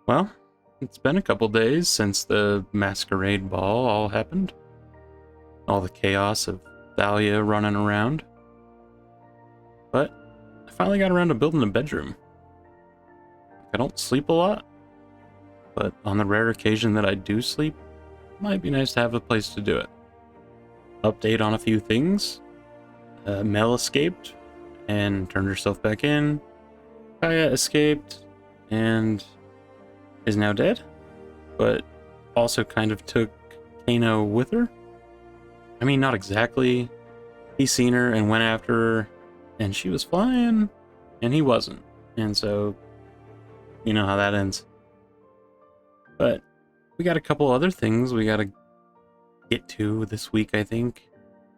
Well, it's been a couple days since the masquerade ball all happened. All the chaos of Thalia running around. But I finally got around to building a bedroom. I don't sleep a lot, but on the rare occasion that I do sleep, it might be nice to have a place to do it. Update on a few things. Mel escaped and turned herself back in. Kaya escaped and is now dead, but also kind of took Kano with her. I mean, not exactly. He seen her and went after her, and she was flying, and he wasn't. And so, you know how that ends. But we got a couple other things we gotta get to this week, I think.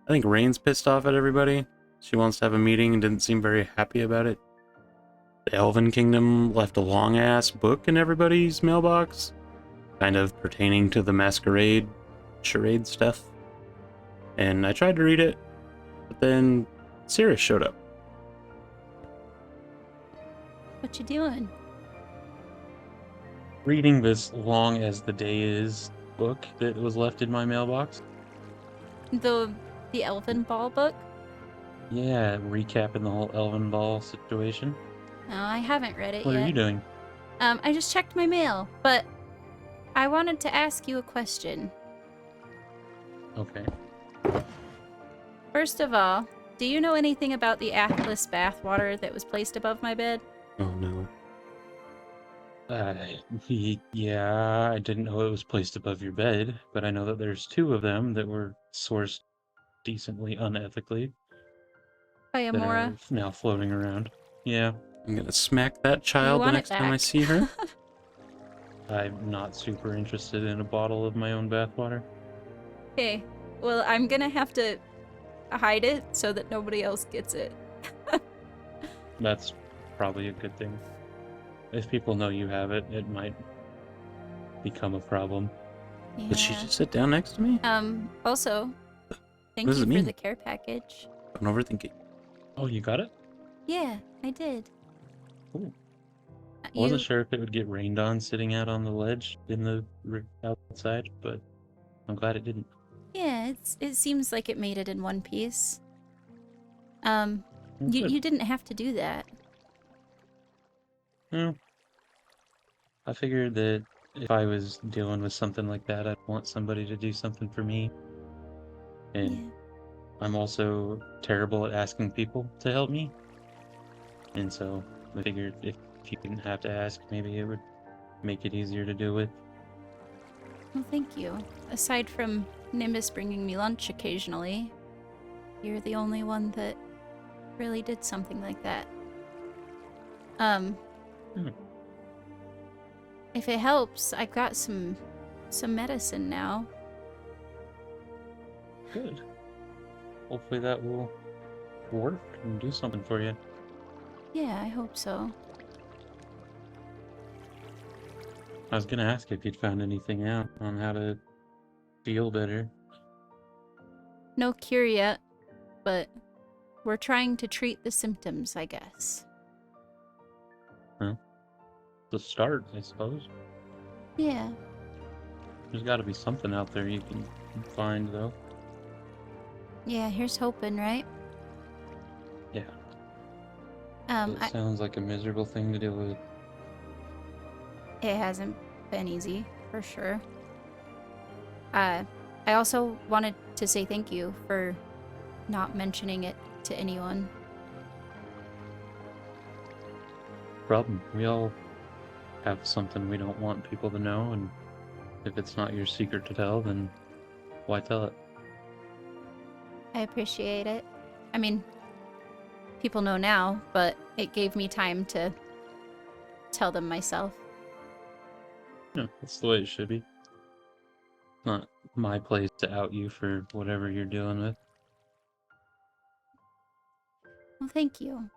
I think Rayne's pissed off at everybody. She wants to have a meeting and didn't seem very happy about it. The Elven Kingdom left a long-ass book in everybody's mailbox, kind of pertaining to the masquerade charade stuff. And I tried to read it, but then Cirrus showed up. What you doing? Reading this long as the day is book that was left in my mailbox. The Elven Ball book? Yeah, recapping the whole Elven Ball situation. No, I haven't read it yet. What are you doing? I just checked my mail, but I wanted to ask you a question. Okay. First of all, do you know anything about the Atlas bathwater that was placed above my bed? Oh no. Yeah, I didn't know it was placed above your bed, but I know that there's two of them that were sourced decently unethically By that Amora? are now floating around. Yeah. I'm gonna smack that child the next time I see her. I'm not super interested in a bottle of my own bathwater. Okay, well, I'm gonna have to hide it so that nobody else gets it. That's probably a good thing. If people know you have it, it might become a problem. Yeah. Did she just sit down next to me? Also, thank does you it for mean? the care package. Don't overthink it. Oh, you got it? Yeah, I did. Cool. I wasn't sure if it would get rained on sitting out on the ledge in the outside, but I'm glad it didn't. Yeah, it seems like it made it in one piece. You didn't have to do that. No. I figured that if I was dealing with something like that, I'd want somebody to do something for me. And Yeah. I'm also terrible at asking people to help me. And so I figured if you didn't have to ask, maybe it would make it easier to deal with. Well, thank you. Aside from Nimbus bringing me lunch occasionally, you're the only one that really did something like that. If it helps, I've got some medicine now. Good. Hopefully that will work and do something for you. Yeah, I hope so. I was gonna ask if you'd found anything out on how to feel better. No cure yet, but we're trying to treat the symptoms, I guess. Well, the start, I suppose. Yeah. There's got to be something out there you can find, though. Yeah, here's hoping, right? Yeah. It sounds like a miserable thing to deal with. It hasn't been easy, for sure. I also wanted to say thank you for not mentioning it to anyone. Problem. We all have something we don't want people to know, and if it's not your secret to tell, then why tell it? I appreciate it. I mean, people know now, but it gave me time to tell them myself. Yeah, that's the way it should be. It's not my place to out you for whatever you're dealing with. Well, thank you.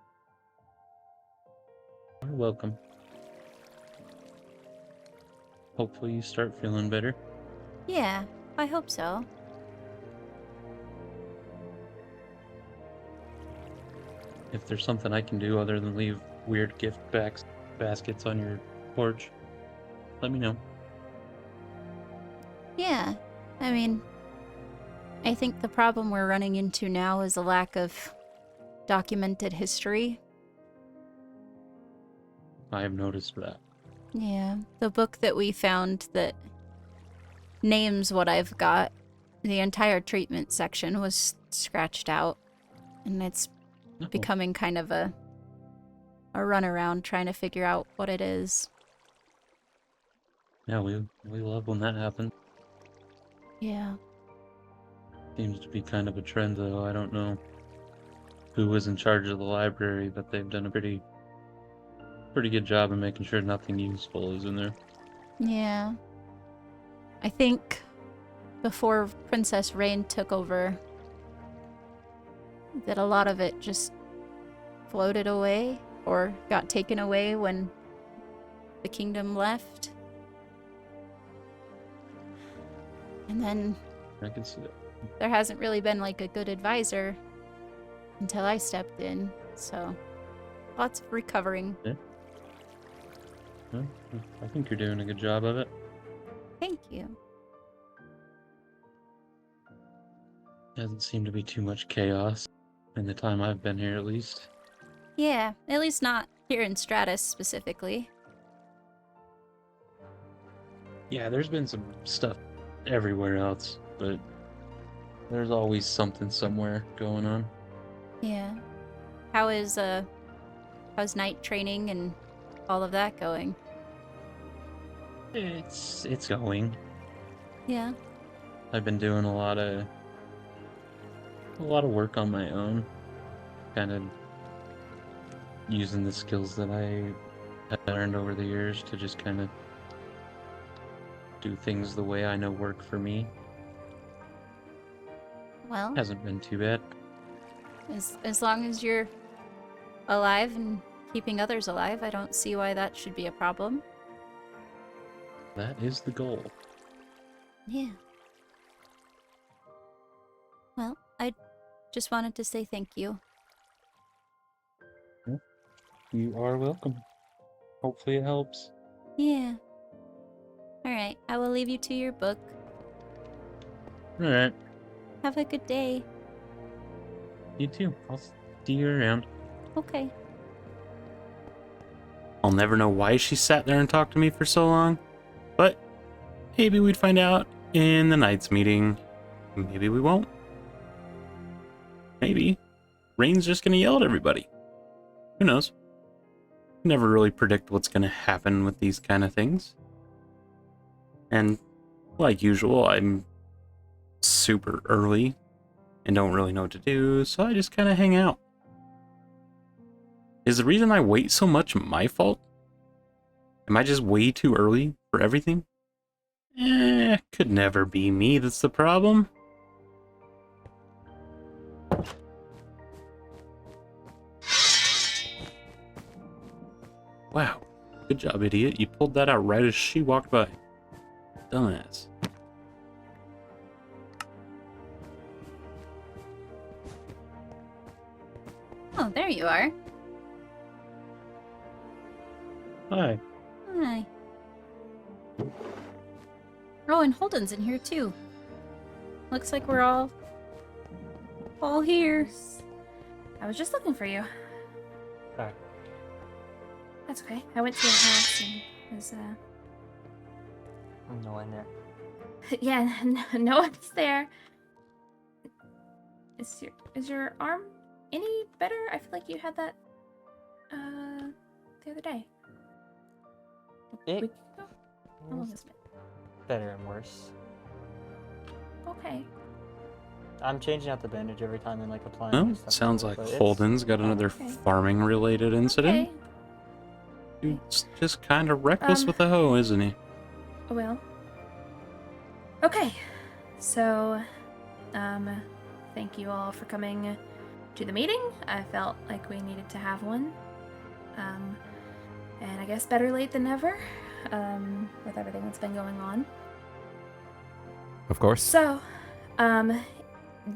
You're welcome. Hopefully you start feeling better. Yeah, I hope so. If there's something I can do other than leave weird gift baskets on your porch, let me know. Yeah, I mean, I think the problem we're running into now is a lack of documented history. I have noticed that. Yeah, the book that we found that names what I've got, the entire treatment section was scratched out, and it's No. becoming kind of a runaround trying to figure out what it is. Yeah, we love when that happens. Yeah. Seems to be kind of a trend, though. I don't know who was in charge of the library, but they've done a pretty good job of making sure nothing useful is in there. Yeah. I think before Princess Rayne took over, that a lot of it just floated away or got taken away when the kingdom left. And then I can see that. there hasn't really been like a good advisor until I stepped in, so lots of recovering. Yeah. Well, I think you're doing a good job of it. Thank you. Doesn't seem to be too much chaos in the time I've been here, at least. Yeah, at least not here in Stratus specifically. Yeah, there's been some stuff everywhere else, but there's always something somewhere going on. Yeah. How's night training and all of that going? It's going. Yeah. I've been doing a lot of work on my own, kind of using the skills that I have learned over the years to just kind of do things the way I know work for me. Well, Hasn't been too bad. as long as you're alive and keeping others alive, I don't see why that should be a problem. That is the goal. Yeah. Well, I just wanted to say thank you. You are welcome. Hopefully it helps. Yeah. Alright, I will leave you to your book. Alright, Have a good day. you too. I'll see you around. Okay. I'll never know why she sat there and talked to me for so long, but maybe we'd find out in the night's meeting. Maybe we won't. Maybe Rayne's just gonna yell at everybody. Who knows? Never really predict what's gonna happen with these kind of things. And like usual, I'm super early and don't really know what to do, so I just kind of hang out. Is the reason I wait so much my fault? Am I just way too early for everything? Could never be me that's the problem. Wow, good job, idiot. You pulled that out right as she walked by. Dumbass. Oh, there you are. Hi. Hi. Oh, and Holden's in here too. Looks like we're all here. I was just looking for you. Sorry. That's okay. I went to your house and was No one there. yeah, no one's there. Is your arm any better? I feel like you had that the other day. It Week ago? How long was has it been? better and worse. Okay. I'm changing out the bandage every time and like applying Well, new stuff. sounds to it, like but it's- Holden's got another okay. farming-related incident. Okay. Dude's just kind of reckless Um, with a hoe, isn't he? Well. Okay. So, thank you all for coming to the meeting. I felt like we needed to have one. And I guess better late than never, with everything that's been going on. Of course. So,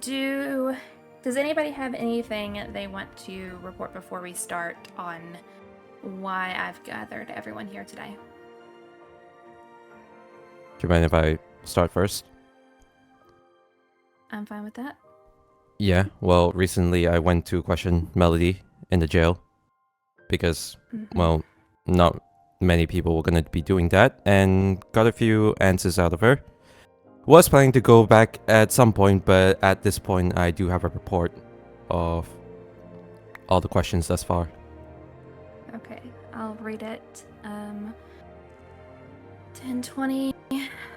does anybody have anything they want to report before we start on why I've gathered everyone here today? Do you mind if I start first? I'm fine with that. Yeah, well, recently I went to question Melody in the jail because, Mhm. well, not many people were gonna be doing that, and got a few answers out of her. Was planning to go back at some point, but at this point I do have a report of all the questions thus far. Okay, I'll read it. 10:20.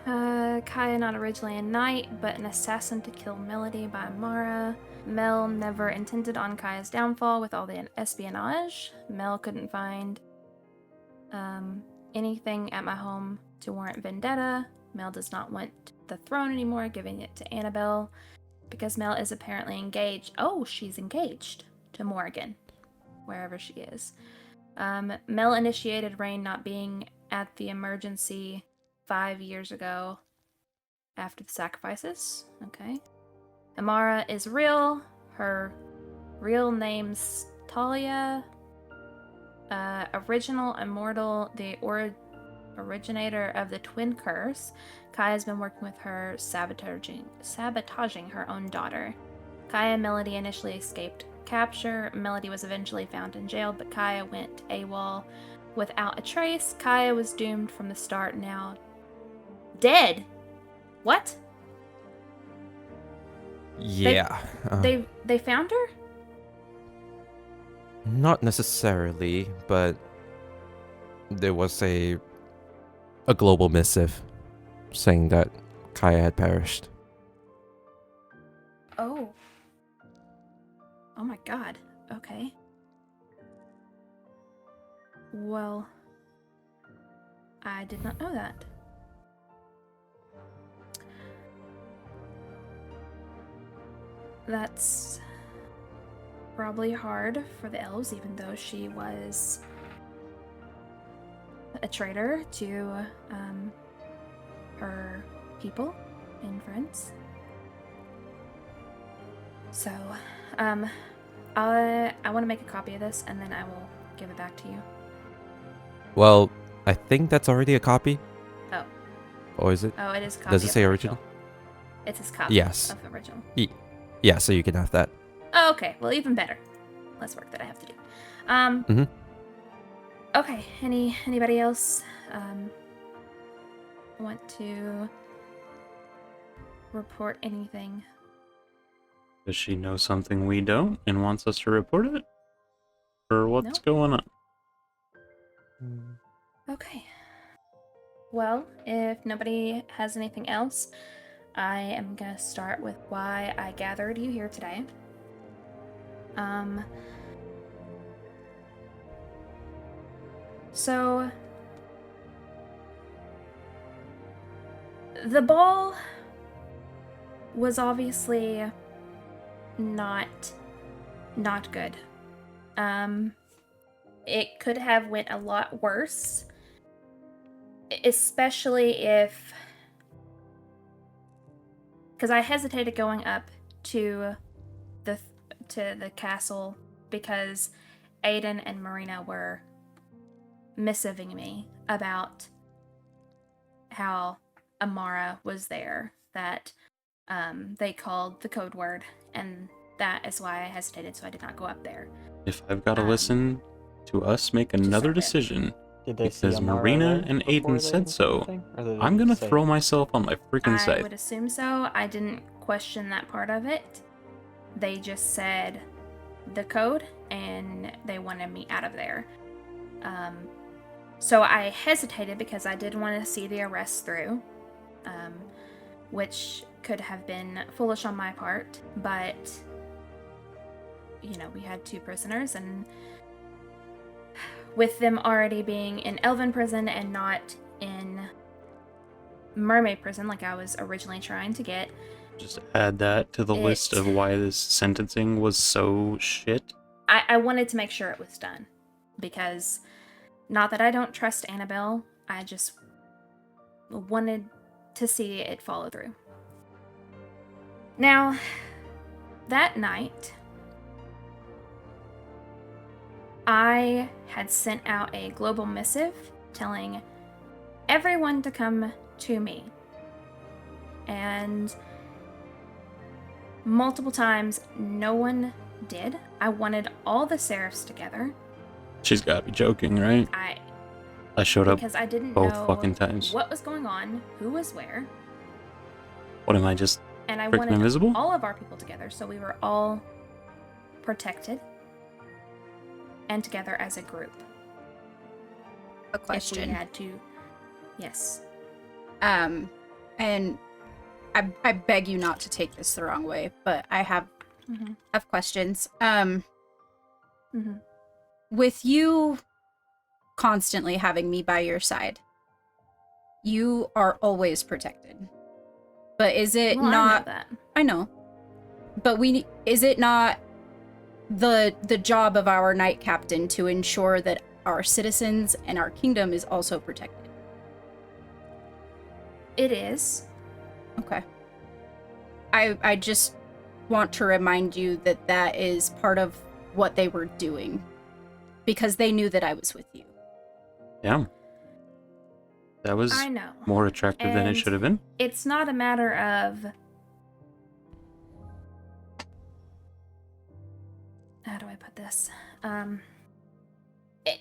Kaya not originally a knight, but an assassin to kill Melody by Amora. Mel never intended on Kaya's downfall with all the espionage. Mel couldn't find anything at my home to warrant vendetta. Mel does not want the throne anymore, giving it to Annabelle because Mel is apparently engaged. Oh, she's engaged to Morgan, wherever she is. Mel initiated Rayne not being at the emergency 5 years ago after the sacrifices. Okay. Amora is real. Her real name's Talia. Original immortal, the originator of the twin curse. Kaya's been working with her, sabotaging her own daughter. Kaya and Melody initially escaped capture. Melody was eventually found and jailed, but Kaya went AWOL without a trace. Kaya was doomed from the start, now dead. What? Yeah. They found her? Not necessarily, but there was a global missive saying that Kaya had perished. Oh. Oh my god. Okay. Well, I did not know that. That's probably hard for the elves, even though she was a traitor to her people and friends. So, I want to make a copy of this and then I will give it back to you. Well, I think that's already a copy. Oh. Or is it? Oh, it is a copy. Does it of say the original? It's his copy Yes. of the original. Yeah, so you can have that. Oh, okay. Well, even better. Less work that I have to do. Mhm. Okay. Anybody else want to report anything? Does she know something we don't and wants us to report it? Or what's Nope. going on? Okay. Well, if nobody has anything else, I am gonna start with why I gathered you here today. So the ball was obviously not good. It could have went a lot worse, especially if, because I hesitated going up to the castle because Aiden and Marina were missiving me about how Amora was there, that they called the code word, and that is why I hesitated, so I did not go up there. If I've got to listen to us make another start with. decision Did they see because Amora Marina there and before Aiden they said did so, anything? Or did they I'm just gonna say throw it? myself on my freaking I scythe. would assume so. I didn't question that part of it. They just said the code, and they wanted me out of there. So I hesitated because I did want to see the arrest through, which could have been foolish on my part, but, you know, we had 2 prisoners, and with them already being in Elven prison and not in Mermaid prison like I was originally trying to get. Just add that to the list of why this sentencing was so shit. I wanted to make sure it was done, because not that I don't trust Annabelle, I just wanted to see it follow through. Now, that night, I had sent out a global missive telling everyone to come to me. And multiple times, no one did. I wanted all the Seraphs together. She's gotta be joking, right? I showed up Because I didn't both know fucking times. what was going on, who was where, What am I, just and I freaking wanted invisible? all of our people together so we were all protected and together as a group. A If we question. had to, yes. And I beg you not to take this the wrong way, but I have questions. With you constantly having me by your side, you are always protected. But is it Well, not? I know that. I know. But is it not the job of our knight captain to ensure that our citizens and our kingdom is also protected? It is. Okay. I just want to remind you that that is part of what they were doing. Because they knew that I was with you. Yeah. That was I know. more attractive than it And should have been. It's not a matter of... How do I put this?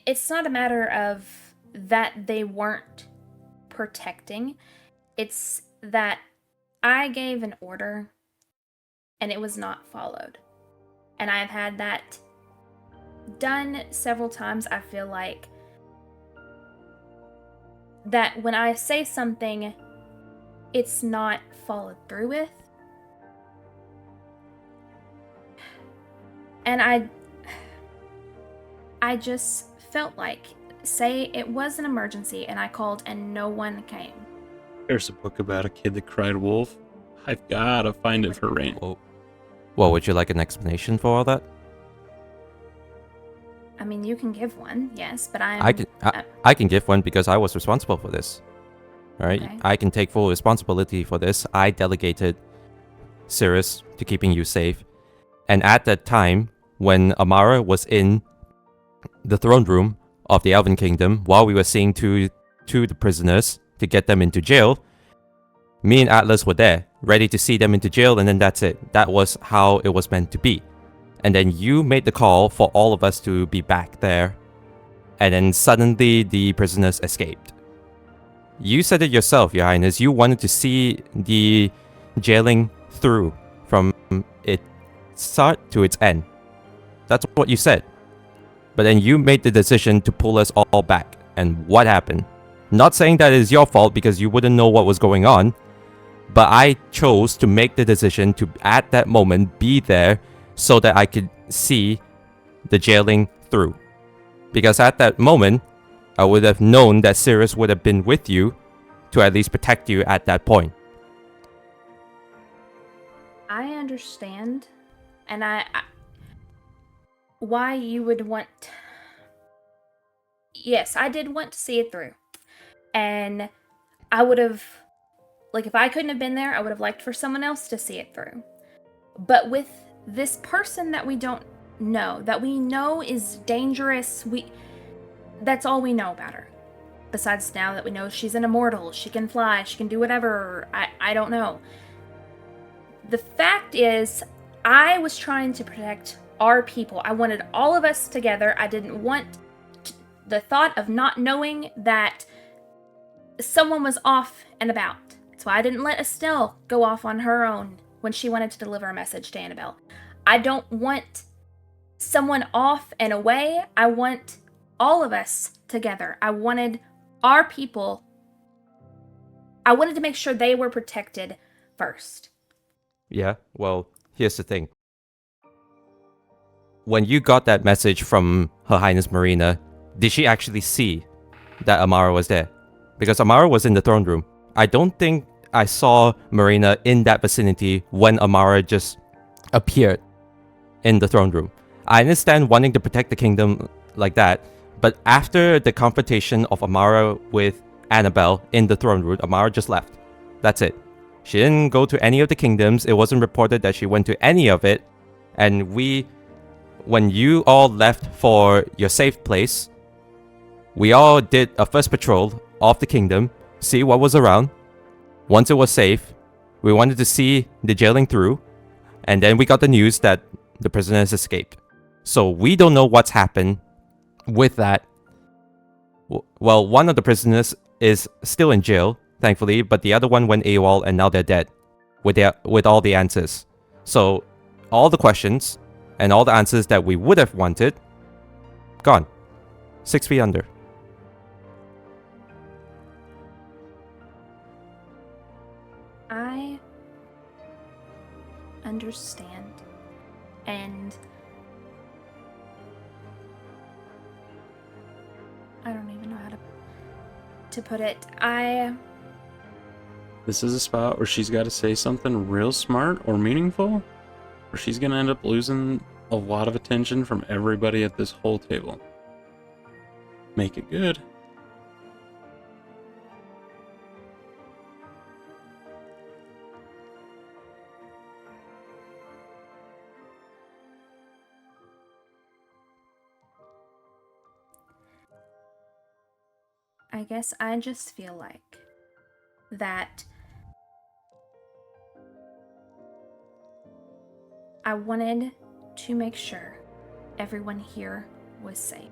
It's not a matter of that they weren't protecting. It's that I gave an order and it was not followed. And I've had that done several times. I feel like that when I say something, it's not followed through with. And I just felt like, say it was an emergency and I called and no one came. There's a book about a kid that cried wolf. I've gotta find it for Rayne. Well, would you like an explanation for all that? I mean, you can give one, yes, but I can give one because I was responsible for this. All right, Okay. I can take full responsibility for this. I delegated Cirrus to keeping you safe, and at that time, when Amora was in the throne room of the Elven Kingdom, while we were seeing to the prisoners to get them into jail, me and Atlas were there, ready to see them into jail, and then that's it. That was how it was meant to be. And then you made the call for all of us to be back there. And then suddenly the prisoners escaped. You said it yourself, Your Highness. You wanted to see the jailing through from its start to its end. That's what you said. But then you made the decision to pull us all back. And what happened? Not saying that it is your fault because you wouldn't know what was going on. But I chose to make the decision to, at that moment, be there so that I could see the jailing through. Because at that moment, I would have known that Cirrus would have been with you to at least protect you at that point. I understand, and I why you would want... Yes, I did want to see it through. And I would have... Like, if I couldn't have been there, I would have liked for someone else to see it through. But with this person that we don't know, that we know is dangerous, that's all we know about her. Besides now that we know she's an immortal, she can fly, she can do whatever, I don't know. The fact is, I was trying to protect our people. I wanted all of us together. I didn't want the thought of not knowing that someone was off and about. That's why I didn't let Estelle go off on her own when she wanted to deliver a message to Annabelle. I don't want someone off and away. I want all of us together. I wanted our people... I wanted to make sure they were protected first. Yeah, well, here's the thing. When you got that message from Her Highness Marina, did she actually see that Amora was there? Because Amora was in the throne room. I don't think I saw Marina in that vicinity when Amora just appeared in the throne room. I understand wanting to protect the kingdom like that, but after the confrontation of Amora with Annabelle in the throne room, Amora just left. That's it. She didn't go to any of the kingdoms. It wasn't reported that she went to any of it. And when you all left for your safe place, we all did a first patrol of the kingdom, see what was around, Once it was safe, we wanted to see the jailing through, and then we got the news that the prisoner has escaped. So we don't know what's happened with that. Well, one of the prisoners is still in jail, thankfully, but the other one went AWOL and now they're dead with all the answers. So all the questions and all the answers that we would have wanted, gone. 6 feet under. I understand. And I don't even know how to put it. This is a spot where she's got to say something real smart or meaningful, or she's going to end up losing a lot of attention from everybody at this whole table. Make it good. I guess I just feel like that I wanted to make sure everyone here was safe.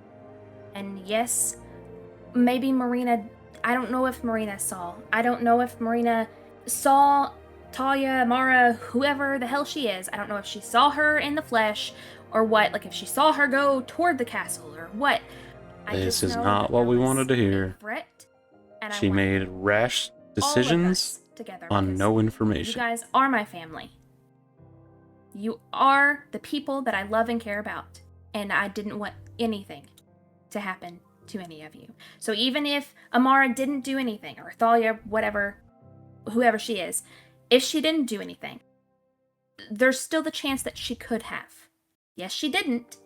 And yes, maybe Marina, I don't know if Marina saw. I don't know if Marina saw Talia, Amora, whoever the hell she is. I don't know if she saw her in the flesh or what, like if she saw her go toward the castle or what. This is not what we wanted to hear. She made rash decisions on no information. You guys are my family. You are the people that I love and care about. And I didn't want anything to happen to any of you. So even if Amara didn't do anything, or Thalia, whatever, whoever she is, if she didn't do anything, there's still the chance that she could have. Yes, she didn't.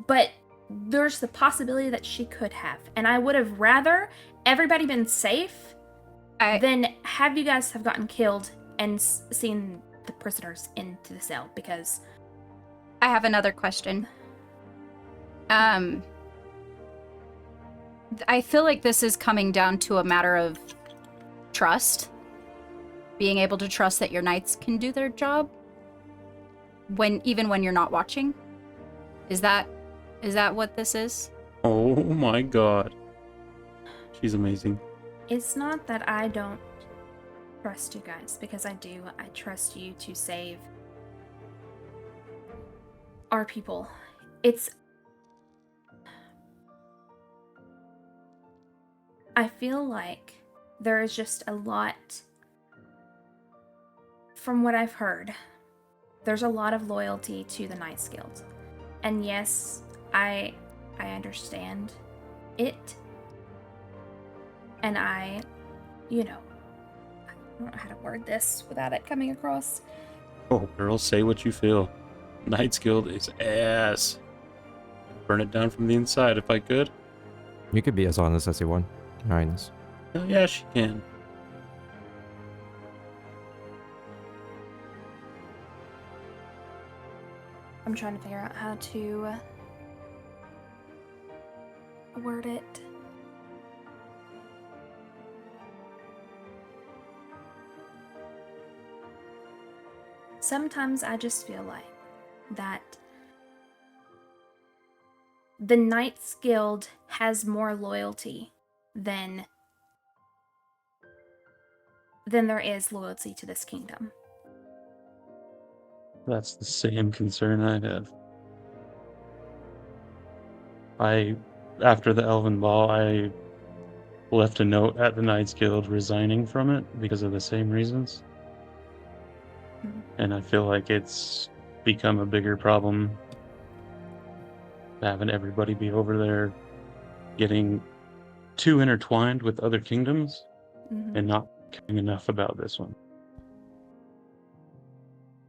But there's the possibility that she could have. And I would have rather everybody been safe than have you guys have gotten killed and seen the prisoners into the cell, because I have another question. I feel like this is coming down to a matter of trust. Being able to trust that your knights can do their job even when you're not watching. Is that what this is? Oh my god. She's amazing. It's not that I don't trust you guys, because I do. I trust you to save our people. I feel like there is just a lot, from what I've heard, there's a lot of loyalty to the Knights Guild. And yes, I understand it. And I don't know how to word this without it coming across. Oh, girl, say what you feel. Knights Guild is ass. Burn it down from the inside if I could. You could be as honest as you want, Your Highness. Hell yeah, she can. I'm trying to figure out how to word it. Sometimes I just feel like that the Knights Guild has more loyalty than there is loyalty to this kingdom. That's the same concern I have. After the Elven Ball, I left a note at the Knights Guild resigning from it because of the same reasons. And I feel like it's become a bigger problem having everybody be over there getting too intertwined with other kingdoms and not caring enough about this one.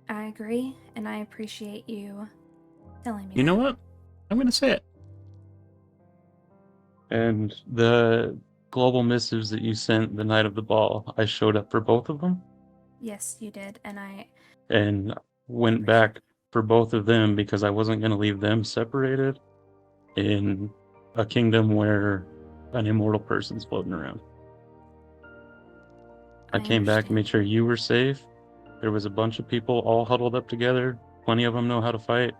I agree, and I appreciate you telling me. You know what? I'm going to say it. And the global missives that you sent the night of the ball, I showed up for both of them. Yes, you did, and went back for both of them because I wasn't going to leave them separated in a kingdom where an immortal person's floating around. I came back and understand. made sure you were safe. There was a bunch of people all huddled up together. Plenty of them know how to fight.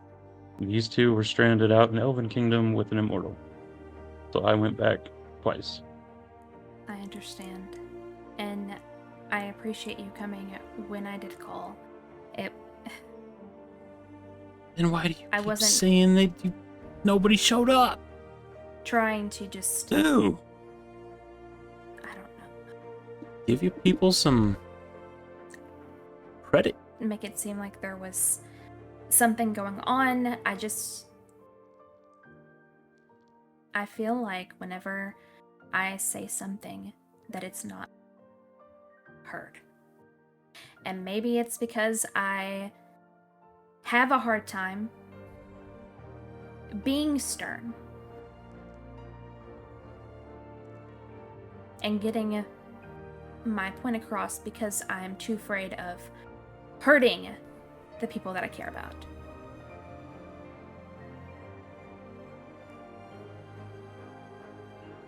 These two were stranded out in Elven Kingdom with an immortal. So I went back twice. I understand. And I appreciate you coming when I did call. It Then why do you I keep wasn't- saying that nobody showed up? trying to just Dude, I don't know. give you people some credit. Make it seem like there was something going on. I feel like whenever I say something that it's not heard. And maybe it's because I have a hard time being stern and getting my point across because I'm too afraid of hurting the people that I care about.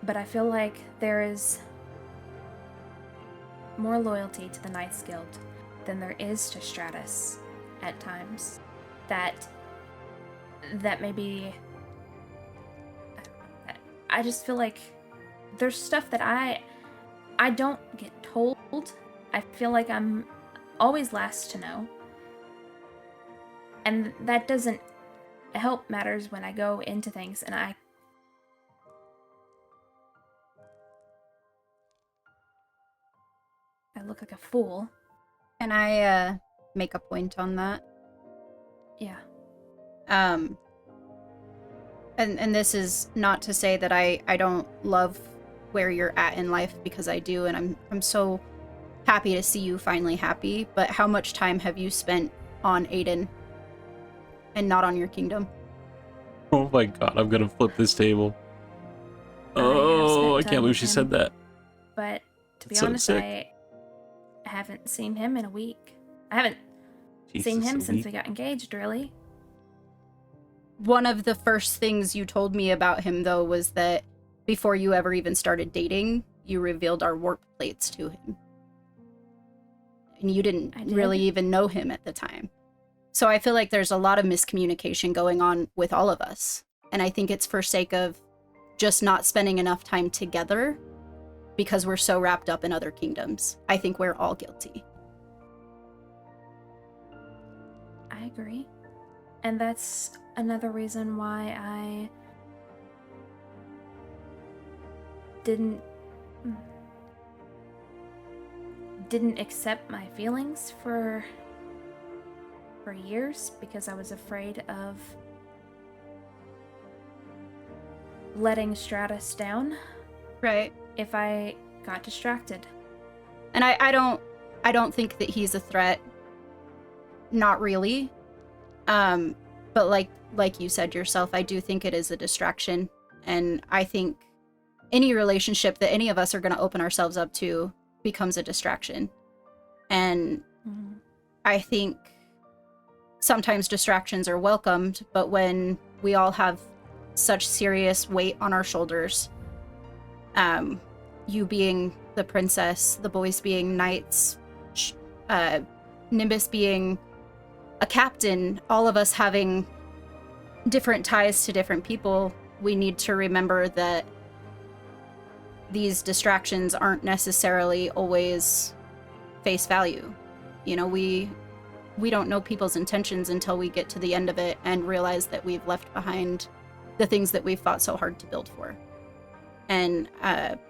But I feel like there is more loyalty to the Knights Guild than there is to Stratus at times. That maybe I just feel like there's stuff that I don't get told. I feel like I'm always last to know. And that doesn't help matters when I go into things and I look like a fool. Can I make a point on that? Yeah. And this is not to say that I don't love where you're at in life, because I do, and I'm so happy to see you finally happy, but how much time have you spent on Aiden and not on your kingdom? Oh my god, I'm gonna flip this table. I have Oh, I spent can't time believe with she him. said that. But to be That's so honest, sick. I haven't seen him in a week. I haven't seen Jesus, him a since week. we got engaged, really. One of the first things you told me about him, though, was that before you ever even started dating, you revealed our warp plates to him. And you didn't I did. really even know him at the time. So I feel like there's a lot of miscommunication going on with all of us. And I think it's for sake of just not spending enough time together because we're so wrapped up in other kingdoms. I think we're all guilty. I agree. And that's another reason why I didn't accept my feelings for years, because I was afraid of letting Stratus down Right. if I got distracted. And I don't think that he's a threat. Not really. But like you said yourself, I do think it is a distraction. And I think any relationship that any of us are going to open ourselves up to becomes a distraction. And I think sometimes distractions are welcomed, but when we all have such serious weight on our shoulders, you being the princess, the boys being knights, Nimbus being a captain, all of us having different ties to different people, we need to remember that these distractions aren't necessarily always face value. You know, we don't know people's intentions until we get to the end of it and realize that we've left behind the things that we've fought so hard to build for. And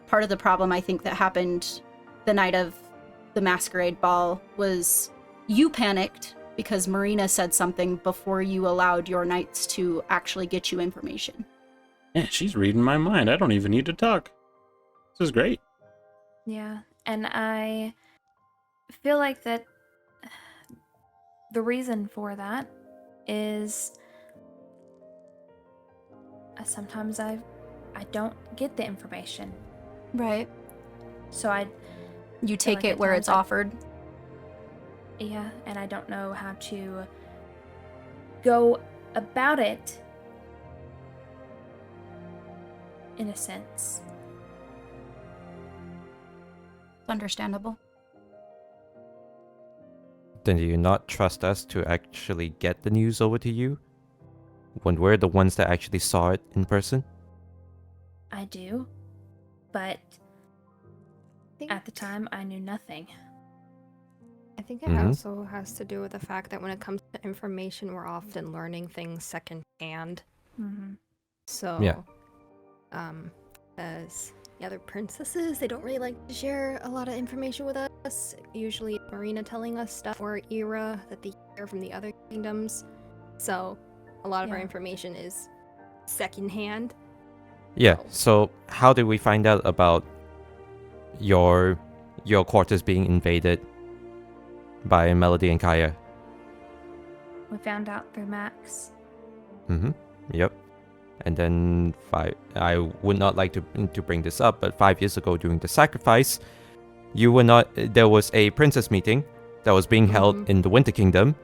part of the problem I think that happened the night of the masquerade ball was you panicked because Marina said something before you allowed your knights to actually get you information. Yeah, she's reading my mind. I don't even need to talk. This is great. Yeah, and I feel like that the reason for that is sometimes I don't get the information. Right. So You take like it at where times it's I- offered. yeah, and I don't know how to go about it in a sense. Understandable. Then do you not trust us to actually get the news over to you? When we're the ones that actually saw it in person? I do, but think, at the time I knew nothing. I think it Mhm. also has to do with the fact that when it comes to information, we're often learning things secondhand. Mm-hmm. So, Yeah. As the other princesses, they don't really like to share a lot of information with us. Usually, Marina telling us stuff or Era that they hear from the other kingdoms. So, a lot of our Yeah. information is secondhand. Yeah, so how did we find out about your quarters being invaded by Melody and Kaya? We found out through Max. Mm-hmm. Yep. And then I would not like to bring this up, but 5 years ago during the sacrifice, there was a princess meeting that was being held Mhm. in the Winter Kingdom,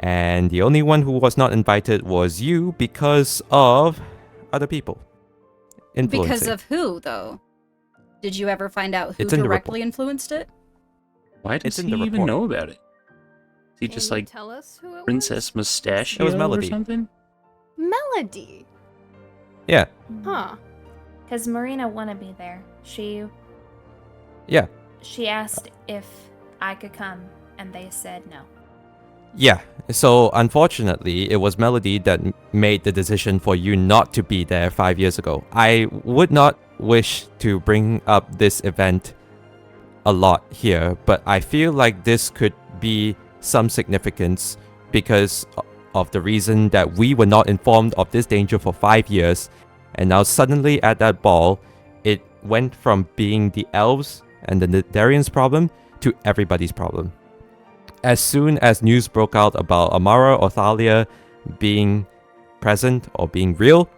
and the only one who was not invited was you because of other people. Because Influencing. of who, though? Did you ever find out who It's in the directly influenced it? Why does It's in he the even report. know about it? Is he Can just you like tell us who it Princess Mustachio It was or Melody. something? was? Melody. Yeah. Huh. Because Marina wanted me there. She asked if I could come, and they said no. Yeah, so unfortunately, it was Melody that made the decision for you not to be there 5 years ago. I would not wish to bring up this event a lot here, but I feel like this could be some significance because of the reason that we were not informed of this danger for 5 years, and now suddenly at that ball, it went from being the elves and the Netherians' problem to everybody's problem. As soon as news broke out about Amora or Thalia being present or being real,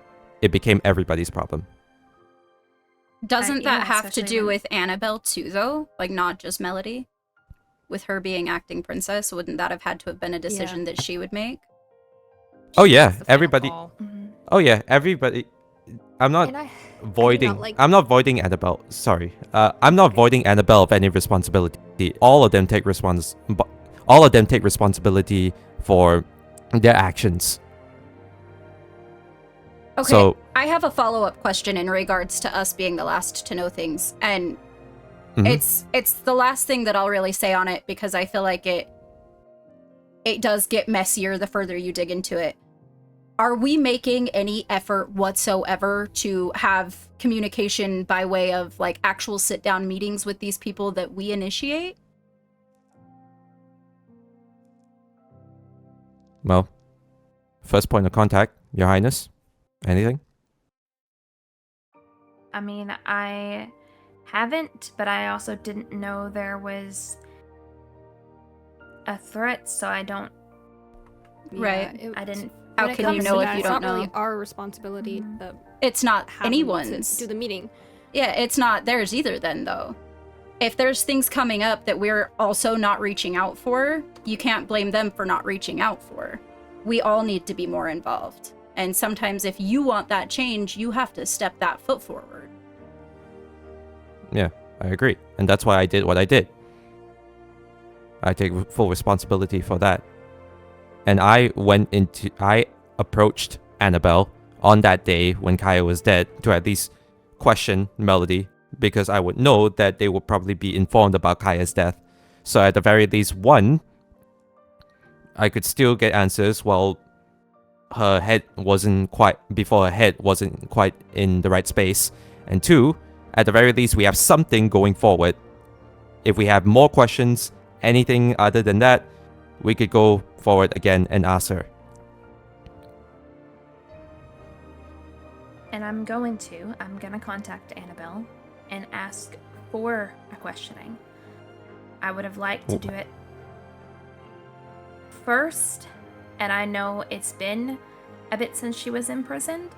it became everybody's problem. Doesn't yeah, that have to especially do when- with Annabelle too, though? Like, not just Melody? With her being acting princess, wouldn't that have had to have been a decision that she would make? Oh She yeah, has the final everybody. call. Mm-hmm. Oh yeah, everybody. I'm not And I voiding. like- I'm not voiding Annabelle. Sorry. I'm not voiding Annabelle of any responsibility. All of them take responsibility for their actions. Okay, So I have a follow-up question in regards to us being the last to know things, and mhm. it's the last thing that I'll really say on it because I feel like it does get messier the further you dig into it. Are we making any effort whatsoever to have communication by way of like actual sit-down meetings with these people that we initiate? Well, first point of contact, Your Highness. Anything? I mean, I haven't, but I also didn't know there was a threat, so I don't. Right. I didn't. How when it can you comes know to if that, you it's don't not really know? our responsibility Mhm. to It's not have anyone's. to do the meeting. Yeah, it's not theirs either then, though. If there's things coming up that we're also not reaching out for, you can't blame them for not reaching out for. We all need to be more involved. And sometimes if you want that change, you have to step that foot forward. Yeah, I agree. And that's why I did what I did. I take full responsibility for that. And I approached Annabelle on that day when Kaya was dead to at least question Melody because I would know that they would probably be informed about Kaya's death. So at the very least, one, I could still get answers while her head wasn't quite in the right space. And two, at the very least, we have something going forward. If we have more questions, anything other than that, we could go forward again and ask her. And I'm going to contact Annabelle and ask for a questioning. I would have liked to do it first, and I know it's been a bit since she was imprisoned,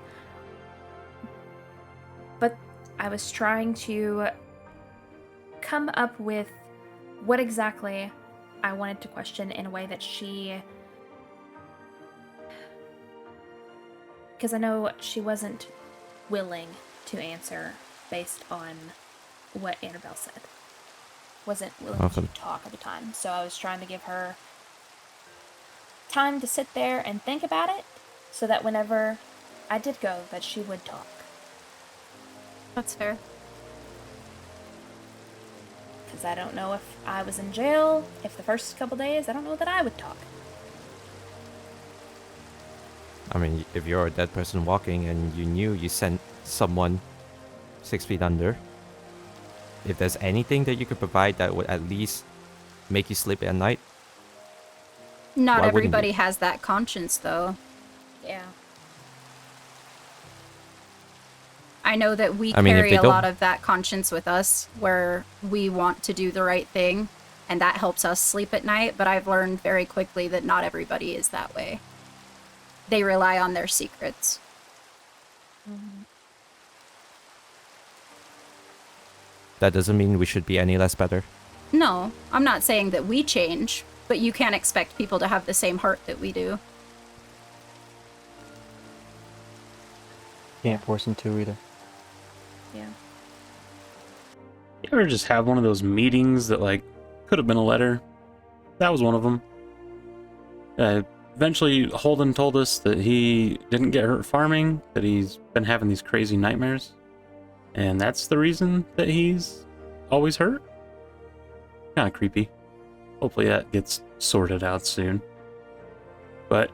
but I was trying to come up with what exactly I wanted to question in a way that because I know she wasn't willing to answer based on what Annabelle said. Wasn't willing Awesome. to talk at the time. So I was trying to give her time to sit there and think about it, so that whenever I did go, that she would talk. That's fair. Because I don't know if I was in jail, if the first couple days, I don't know that I would talk. I mean, if you're a dead person walking and you knew you sent someone 6 feet under, if there's anything that you could provide that would at least make you sleep at night, Not Why wouldn't everybody you? has that conscience, though. Yeah. I know that we I mean, if carry they a don't- lot of that conscience with us, where we want to do the right thing, and that helps us sleep at night, but I've learned very quickly that not everybody is that way. They rely on their secrets. that doesn't mean we should be any less better. No, I'm not saying that we change, but you can't expect people to have the same heart that we do. Can't force them to either. Yeah. You ever just have one of those meetings that, like, could have been a letter? That was one of them. Eventually, Holden told us that he didn't get hurt farming, that he's been having these crazy nightmares. And that's the reason that he's always hurt? Kinda creepy. Hopefully that gets sorted out soon. But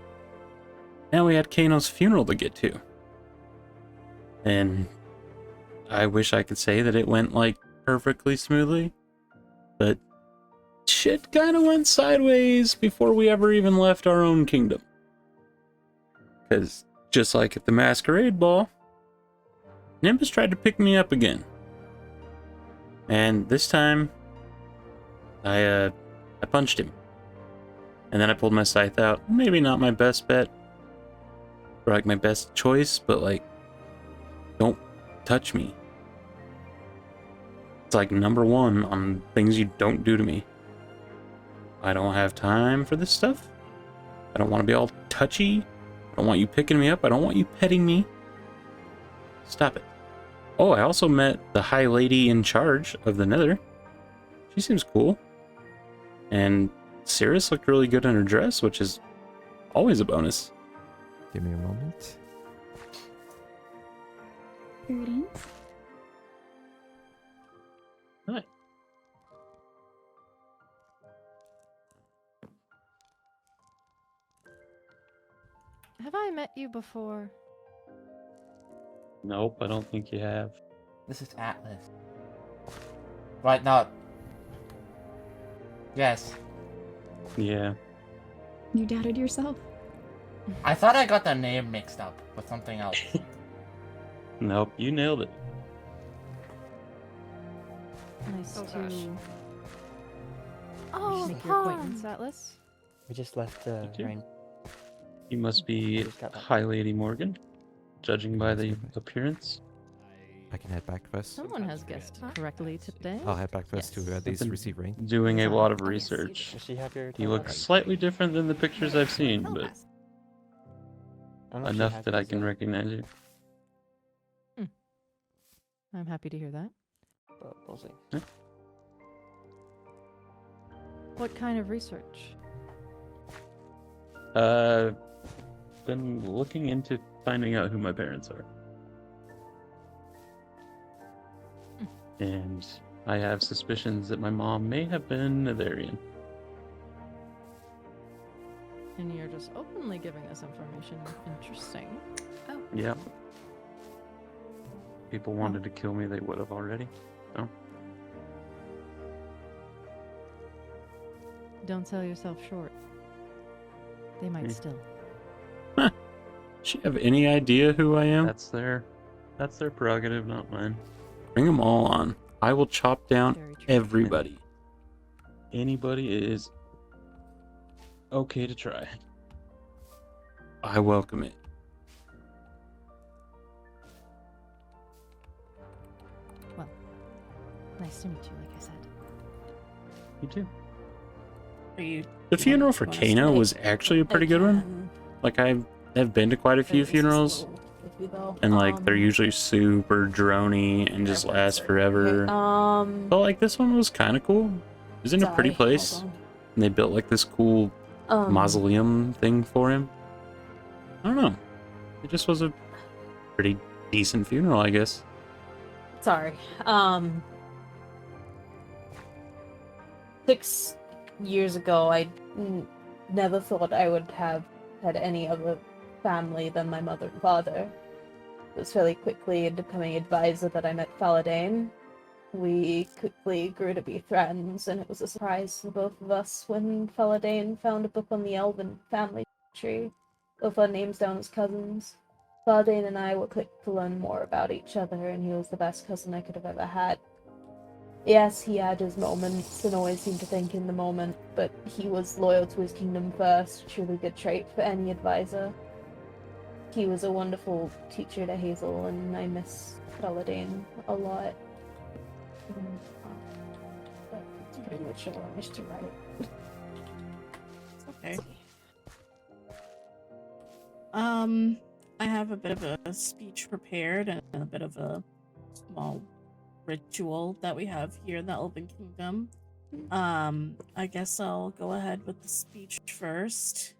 now we had Kano's funeral to get to. And I wish I could say that it went, like, perfectly smoothly. But shit kind of went sideways before we ever even left our own kingdom. Because just like at the masquerade ball, Nimbus tried to pick me up again. And this time, I punched him. And then I pulled my scythe out. Maybe not my best bet, or like my best choice, but like, don't touch me. It's like number one on things you don't do to me. I don't have time for this stuff. I don't want to be all touchy. I don't want you picking me up. I don't want you petting me. Stop it. Oh, I also met the High Lady in charge of the Nether. She seems cool. And Cirrus looked really good in her dress, which is always a bonus. Give me a moment. Greetings. Hi. Have I met you before? Nope, I don't think you have. This is Atlas. Right, no. Yes. Yeah. You doubted yourself? I thought I got the name mixed up with something else. Nope, you nailed it. Nice Oh, to gosh. Oh, make your acquaintance, Atlas. We just left too. Rayne. You must be Just got back. High Lady Morgan, judging by the appearance. I can head back first. Someone has guessed correctly today. I'll head back first Yes. to at least Been receive rain. Doing a lot of Oh, yes, you research. Does she have your He looks telepath? slightly different than the pictures I've seen, but I don't know if she enough has that I yours can yet, recognize you. I'm happy to hear that. but we'll see. What kind of research? Been looking into finding out who my parents are. And I have suspicions that my mom may have been Netherian. And you're just openly giving this information. Interesting. Yeah. People wanted to kill me, they would have already. Don't sell yourself short. They might Hmm. still. Does she have any idea who I am? That's their prerogative, not mine. Bring them all on. I will chop down Very true. everybody. Anybody is okay to try. I welcome it. Nice to meet you, like I said. You too. Are you The funeral for wanna Kano stay? was actually a pretty good one. Like, I have been to quite a few funerals, and like they're usually super droney and just last forever. But like this one was kind of cool. It was in a pretty place, and they built like this cool mausoleum thing for him. I don't know. It just was a pretty decent funeral, I guess. Sorry. 6 years ago, I never thought I would have had any other family than my mother and father. It was fairly quickly in becoming advisor that I met Faladane. We quickly grew to be friends, and it was a surprise for both of us when Faladane found a book on the Elven family tree, both our names down as cousins. Faladane and I were quick to learn more about each other, and he was the best cousin I could have ever had. Yes, he had his moments and always seemed to think in the moment, but he was loyal to his kingdom first, a truly good trait for any advisor. He was a wonderful teacher to Hazel, and I miss Faladane a lot. That's pretty much all I wish to write. Okay. I have a bit of a speech prepared and a bit of a small ritual that we have here in the Elven Kingdom. I guess I'll go ahead with the speech first.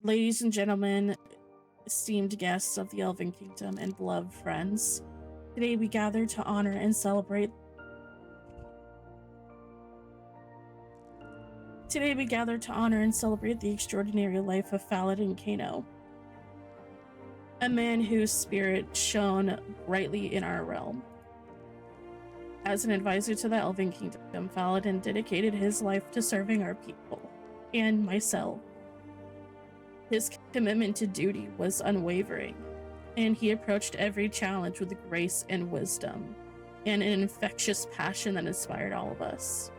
Ladies and gentlemen, esteemed guests of the Elven Kingdom and beloved friends, today we gather to honor and celebrate the extraordinary life of Faladin Kano, a man whose spirit shone brightly in our realm. As an advisor to the Elven Kingdom, Faladin dedicated his life to serving our people, and myself. His commitment to duty was unwavering, and he approached every challenge with grace and wisdom, and an infectious passion that inspired all of us.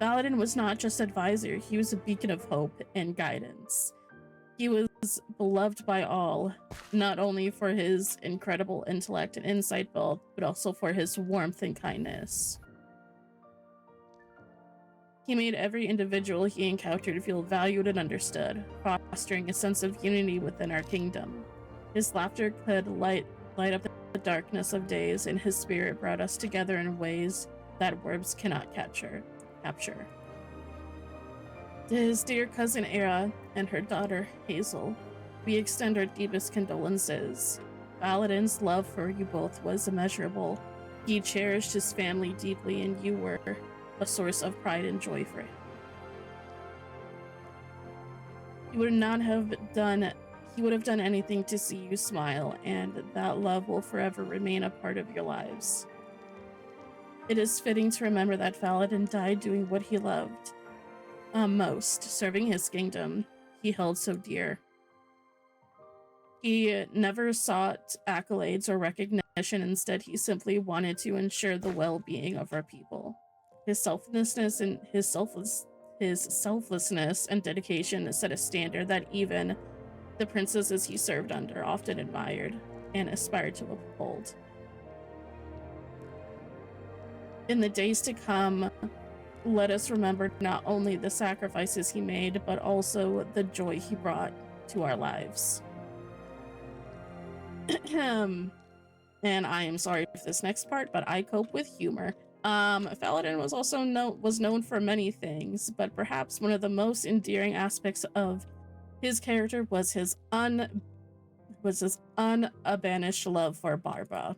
Faladin was not just advisor, he was a beacon of hope and guidance. He was beloved by all, not only for his incredible intellect and insight build, but also for his warmth and kindness. He made every individual he encountered feel valued and understood, fostering a sense of unity within our kingdom. His laughter could light up the darkness of days, and his spirit brought us together in ways that words cannot capture. To his dear cousin Era and her daughter Hazel, we extend our deepest condolences. Faladin's love for you both was immeasurable. He cherished his family deeply, and you were a source of pride and joy for him. He would have done anything to see you smile, and that love will forever remain a part of your lives. It is fitting to remember that Faladin died doing what he loved most, serving his kingdom he held so dear. He never sought accolades or recognition. Instead, he simply wanted to ensure the well-being of our people. His selflessness and dedication set a standard that even the princesses he served under often admired and aspired to uphold. In the days to come, let us remember not only the sacrifices he made, but also the joy he brought to our lives. And I am sorry for this next part, but I cope with humor. Faladin was also known for many things, but perhaps one of the most endearing aspects of his character was his unabashed love for Barbara.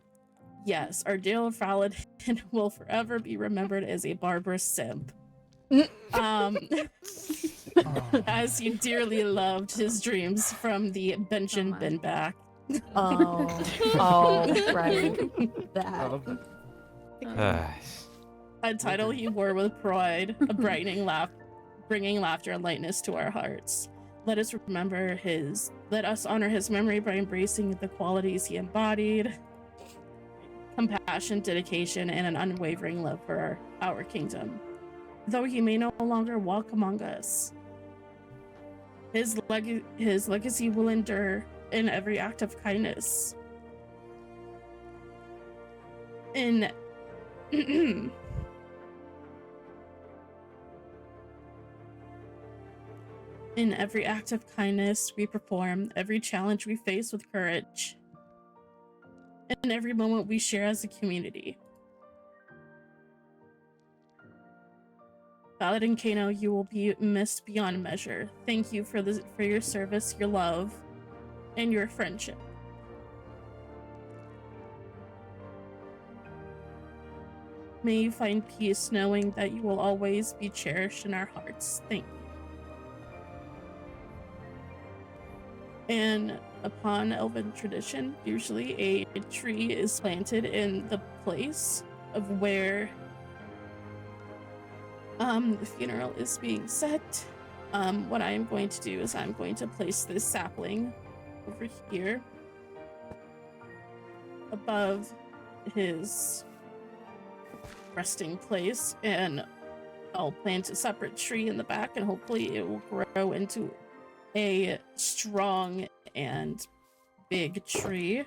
Yes, our dear Faladin will forever be remembered as a Barbara simp. As he dearly loved his dreams from the bench and bin back. Right. That. Ah, A title he wore with pride, bringing laughter and lightness to our hearts. Let us honor his memory by embracing the qualities he embodied: compassion, dedication, and an unwavering love for our kingdom. Though he may no longer walk among us, his legacy will endure in every act of kindness. In every act of kindness we perform, every challenge we face with courage, and every moment we share as a community. Valid and Kano, you will be missed beyond measure. Thank you for your service, your love, and your friendship. May you find peace knowing that you will always be cherished in our hearts. Thank you. And upon Elven tradition, usually a tree is planted in the place of where the funeral is being set. What I am going to do is I'm going to place this sapling over here above his resting place, and I'll plant a separate tree in the back, and hopefully it will grow into a strong and big tree.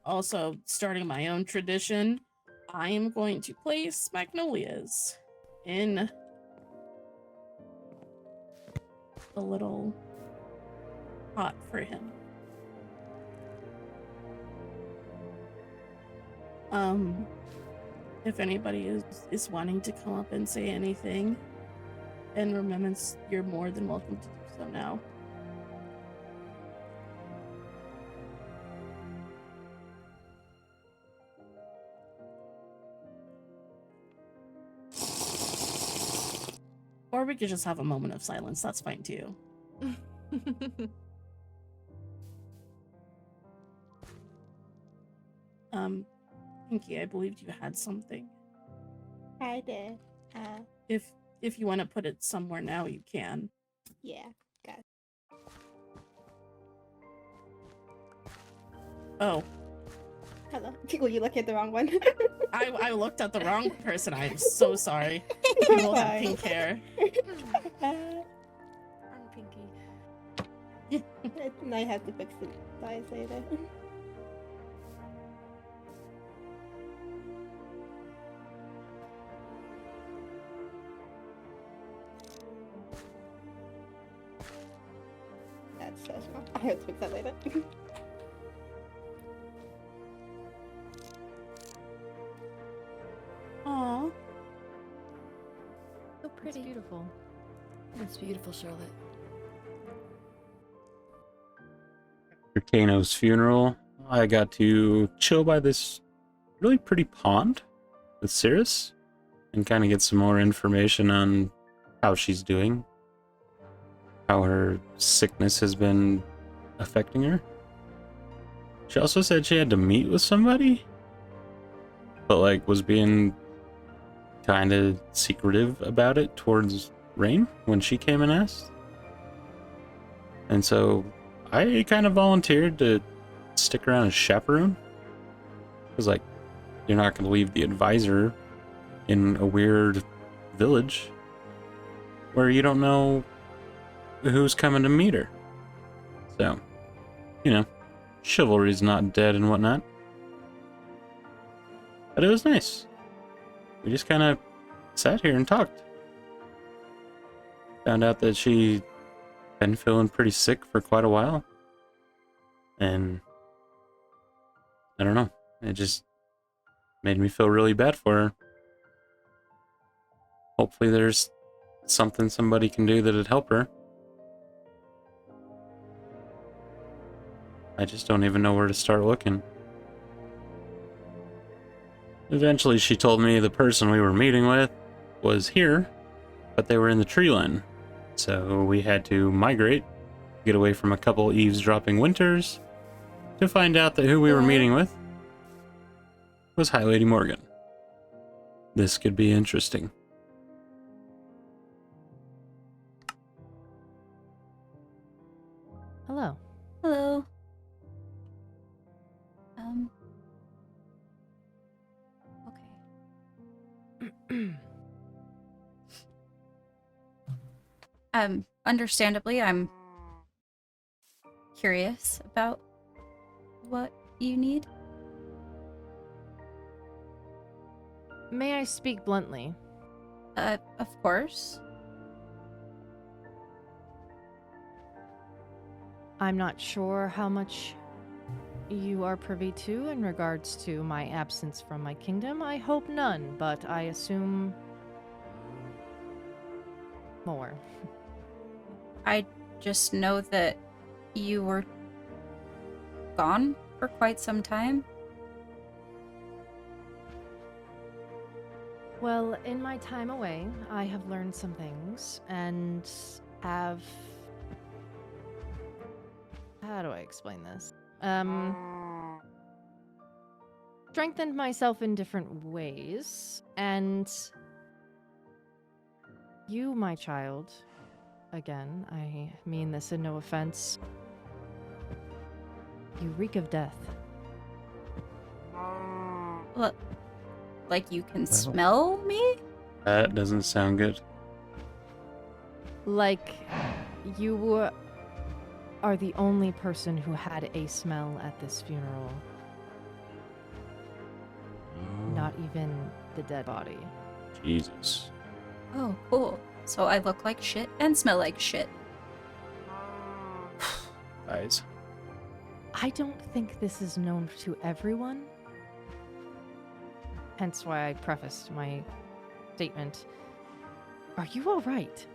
Also, starting my own tradition, I am going to place magnolias in a little pot for him. If anybody is wanting to come up and say anything, and remembrance, you're more than welcome to do so now. Or we could just have a moment of silence, that's fine too. Pinky, I believed you had something. I did. If you want to put it somewhere now, you can. Yeah, got it. Oh. Hello. Were you looking at the wrong one? I looked at the wrong person. I'm so sorry. You both have pink hair. Wrong Pinky. I have to fix the size later. That's so small. I have to fix that later. Aww. So pretty. It's beautiful. It's beautiful, Charlotte. After Kano's funeral, I got to chill by this really pretty pond with Cirrus and kind of get some more information on how she's doing, how her sickness has been affecting her. She also said she had to meet with somebody, but like was being kind of secretive about it towards Rayne when she came and asked. And so I kind of volunteered to stick around as chaperone. Because like, you're not going to leave the advisor in a weird village where you don't know who's coming to meet her. So, you know, chivalry's not dead and whatnot. But it was nice. We just kind of sat here and talked. Found out that she'd been feeling pretty sick for quite a while. And I don't know, it just made me feel really bad for her. Hopefully there's something somebody can do that'd help her. I just don't even know where to start looking. Eventually she told me the person we were meeting with was here, but they were in the tree line. So we had to migrate, get away from a couple eavesdropping winters, to find out that who we were meeting with was High Lady Morgan. This could be interesting. Hello. Hello. Okay. Understandably, I'm curious about what you need. May I speak bluntly? Of course. I'm not sure how much you are privy to in regards to my absence from my kingdom? I hope none, but I assume more. I just know that you were gone for quite some time. Well, in my time away, I have learned some things and have... How do I explain this? Strengthened myself in different ways, and you, my child, again, I mean this in no offense, you reek of death. Look, like you can smell me? That doesn't sound good. Like, you are the only person who had a smell at this funeral. Not even the dead body. Jesus. Oh, cool. So I look like shit and smell like shit. Guys. I don't think this is known to everyone. Hence why I prefaced my statement. Are you all right?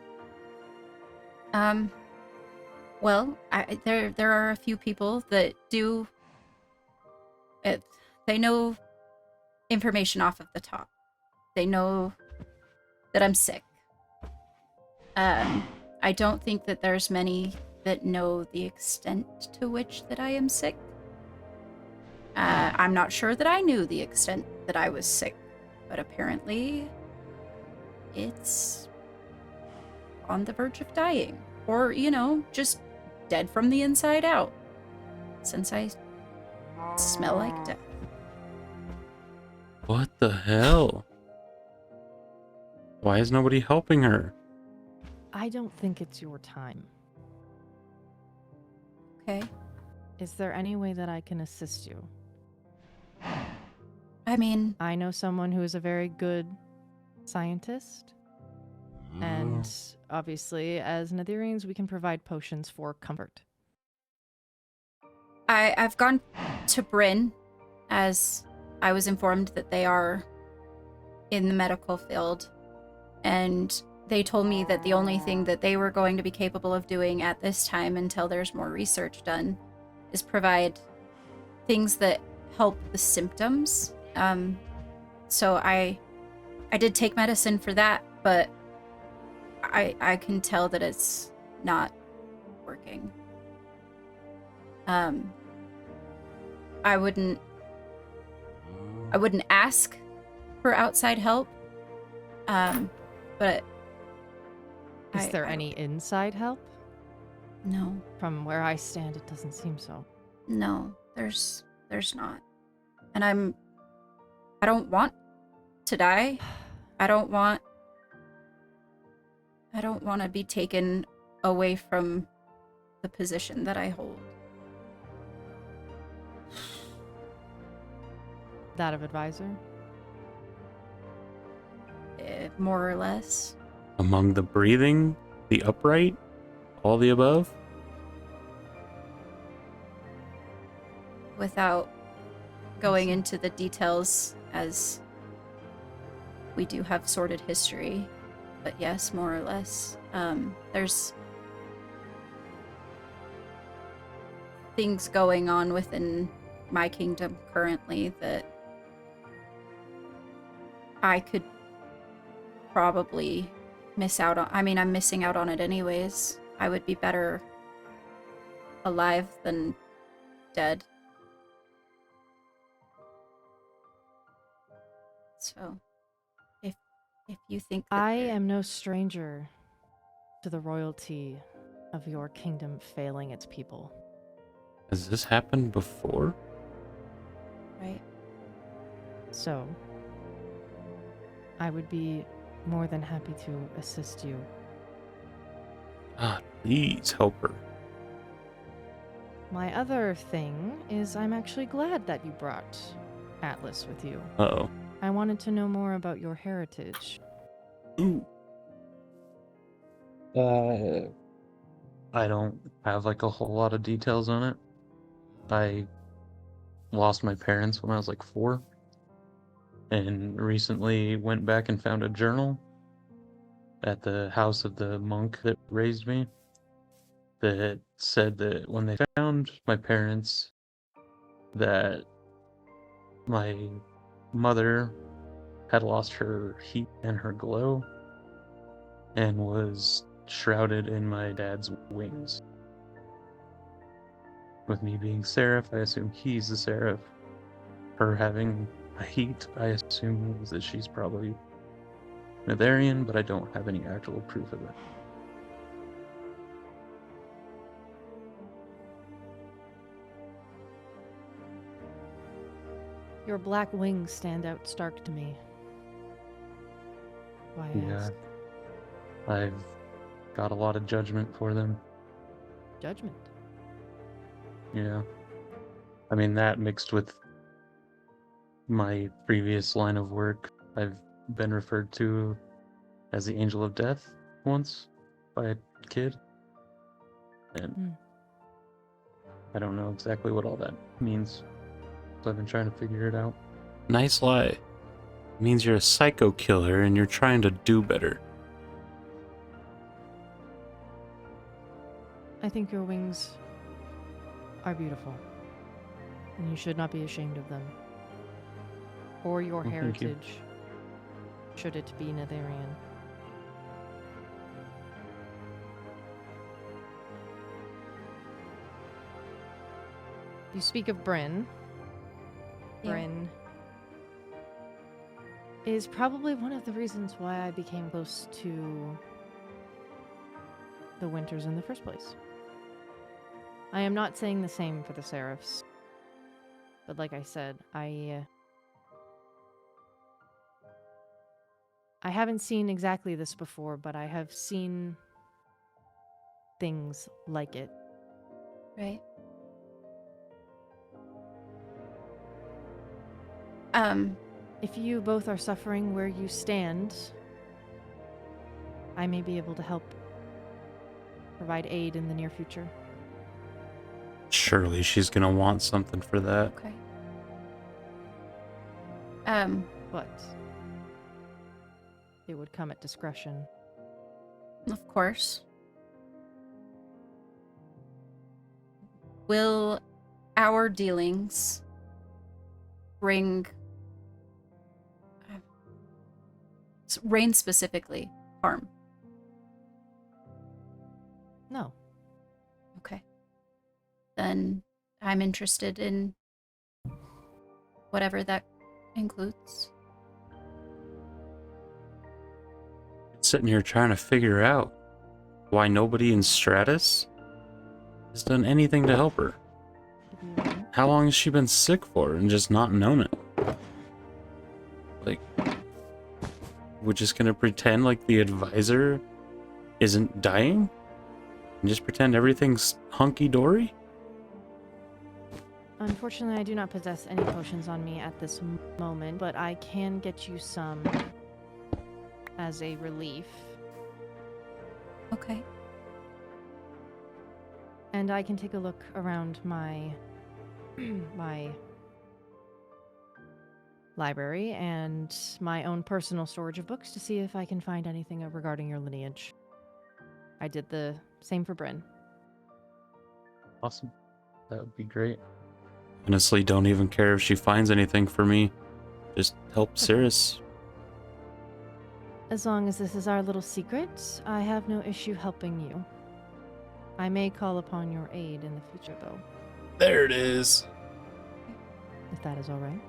Well, there are a few people that do it. They know information off of the top. They know that I'm sick. I don't think that there's many that know the extent to which that I am sick. I'm not sure that I knew the extent that I was sick, but apparently it's on the verge of dying. Or, you know, just dead from the inside out. Since I smell like death. What the hell? Why is nobody helping her? I don't think it's your time. Okay. Is there any way that I can assist you? I mean, I know someone who is a very good scientist. And obviously, as Netherians, we can provide potions for comfort. I've gone to Bryn, as I was informed that they are in the medical field, and they told me that the only thing that they were going to be capable of doing at this time until there's more research done is provide things that help the symptoms. So I did take medicine for that, but I can tell that it's not working. I wouldn't ask for outside help. But is there any inside help? No. From where I stand, it doesn't seem so. No, there's not. And I don't want to die. I don't want to be taken away from the position that I hold. That of advisor? More or less. Among the breathing, the upright, all the above? Without going into the details, as we do have sordid history, but yes, more or less. There's things going on within my kingdom currently that I could probably miss out on. I mean, I'm missing out on it anyways. I would be better alive than dead. So, if you think that I am no stranger to the royalty of your kingdom failing its people. Has this happened before? Right. So, I would be more than happy to assist you. Ah, please help her. My other thing is I'm actually glad that you brought Atlas with you. Uh-oh. I wanted to know more about your heritage. Ooh. I don't have like a whole lot of details on it. I lost my parents when I was like 4. And recently went back and found a journal at the house of the monk that raised me that said that when they found my parents, that my mother had lost her heat and her glow and was shrouded in my dad's wings. With me being Seraph, I assume he's the Seraph. Her having a heat, I assume means that she's probably Netherian, but I don't have any actual proof of that. Your black wings stand out stark to me. Why Yeah, ask? I've got a lot of judgment for them. Judgment. Yeah. I mean, that mixed with my previous line of work, I've been referred to as the Angel of Death once by a kid. And I don't know exactly what all that means. So I've been trying to figure it out. Nice lie. It means you're a psycho killer and you're trying to do better. I think your wings are beautiful, and you should not be ashamed of them. Or your Well, thank you. heritage, should it be Netherian. You speak of Bryn. Yeah. Bryn is probably one of the reasons why I became close to the Winters in the first place. I am not saying the same for the Seraphs, but like I said, I haven't seen exactly this before, but I have seen things like it. Right. If you both are suffering where you stand, I may be able to help provide aid in the near future. Surely she's gonna want something for that. Okay. But it would come at discretion. Of course. Will our dealings bring Rayne specifically harm? No. Okay. Then I'm interested in whatever that includes. Sitting here trying to figure out why nobody in Stratus has done anything to help her. How long has she been sick for and just not known it? Like, we're just gonna pretend like the advisor isn't dying? And just pretend everything's hunky-dory? Unfortunately, I do not possess any potions on me at this moment, but I can get you some as a relief. Okay. And I can take a look around my my library and my own personal storage of books to see if I can find anything regarding your lineage. I did the same for Bryn. Awesome. That would be great. Honestly, don't even care if she finds anything for me. Just help Cirrus. As long as this is our little secret, I have no issue helping you. I may call upon your aid in the future, though. There it is. If that is all right.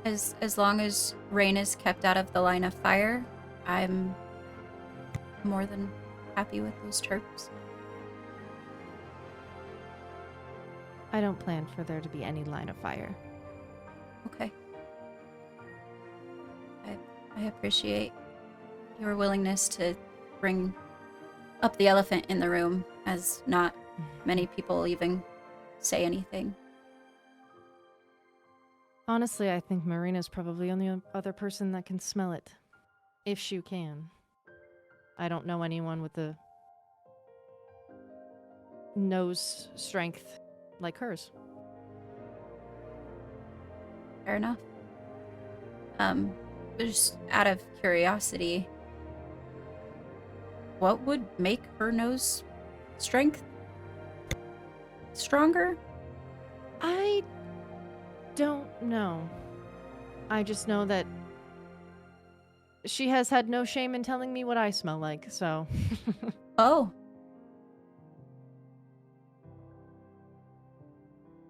As long as Rayne is kept out of the line of fire, I'm more than happy with those terms. I don't plan for there to be any line of fire. Okay. I appreciate your willingness to bring up the elephant in the room, as not many people even say anything. Honestly, I think Marina's probably the only other person that can smell it. If she can. I don't know anyone with the nose strength like hers. Fair enough. Just out of curiosity, what would make her nose strength stronger? I don't know. I just know that she has had no shame in telling me what I smell like, so. Oh.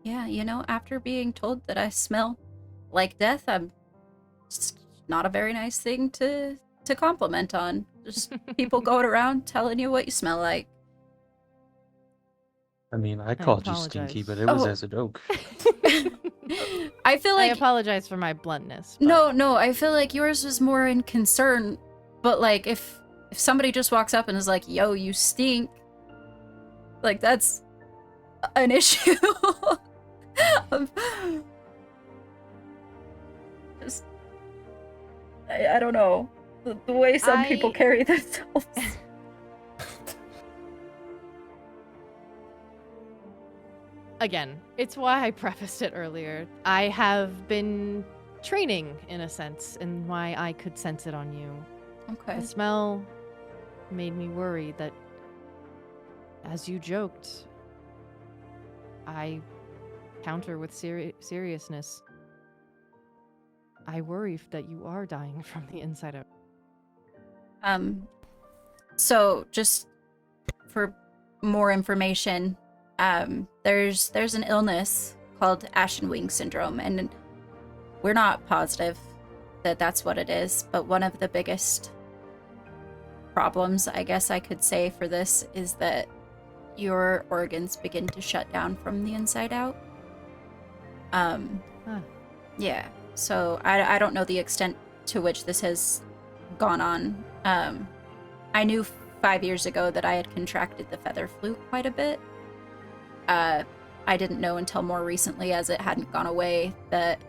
Yeah, you know, after being told that I smell like death, it's not a very nice thing to compliment on. Just people going around telling you what you smell like. I mean, I called you stinky, but it was as a joke. I feel like I apologize for my bluntness. No, I feel like yours was more in concern, but like if somebody just walks up and is like, "Yo, you stink," like that's an issue. Just I don't know the way some people carry themselves. Again, it's why I prefaced it earlier. I have been training, in a sense, in why I could sense it on you. Okay. The smell made me worry that, as you joked, I counter with seriousness. I worry that you are dying from the inside out. So just for more information, there's an illness called Ashen Wing Syndrome, and we're not positive that that's what it is, but one of the biggest problems, I guess I could say, for this is that your organs begin to shut down from the inside out. Yeah, so I don't know the extent to which this has gone on. I knew 5 years ago that I had contracted the feather flu quite a bit. I didn't know until more recently, as it hadn't gone away, that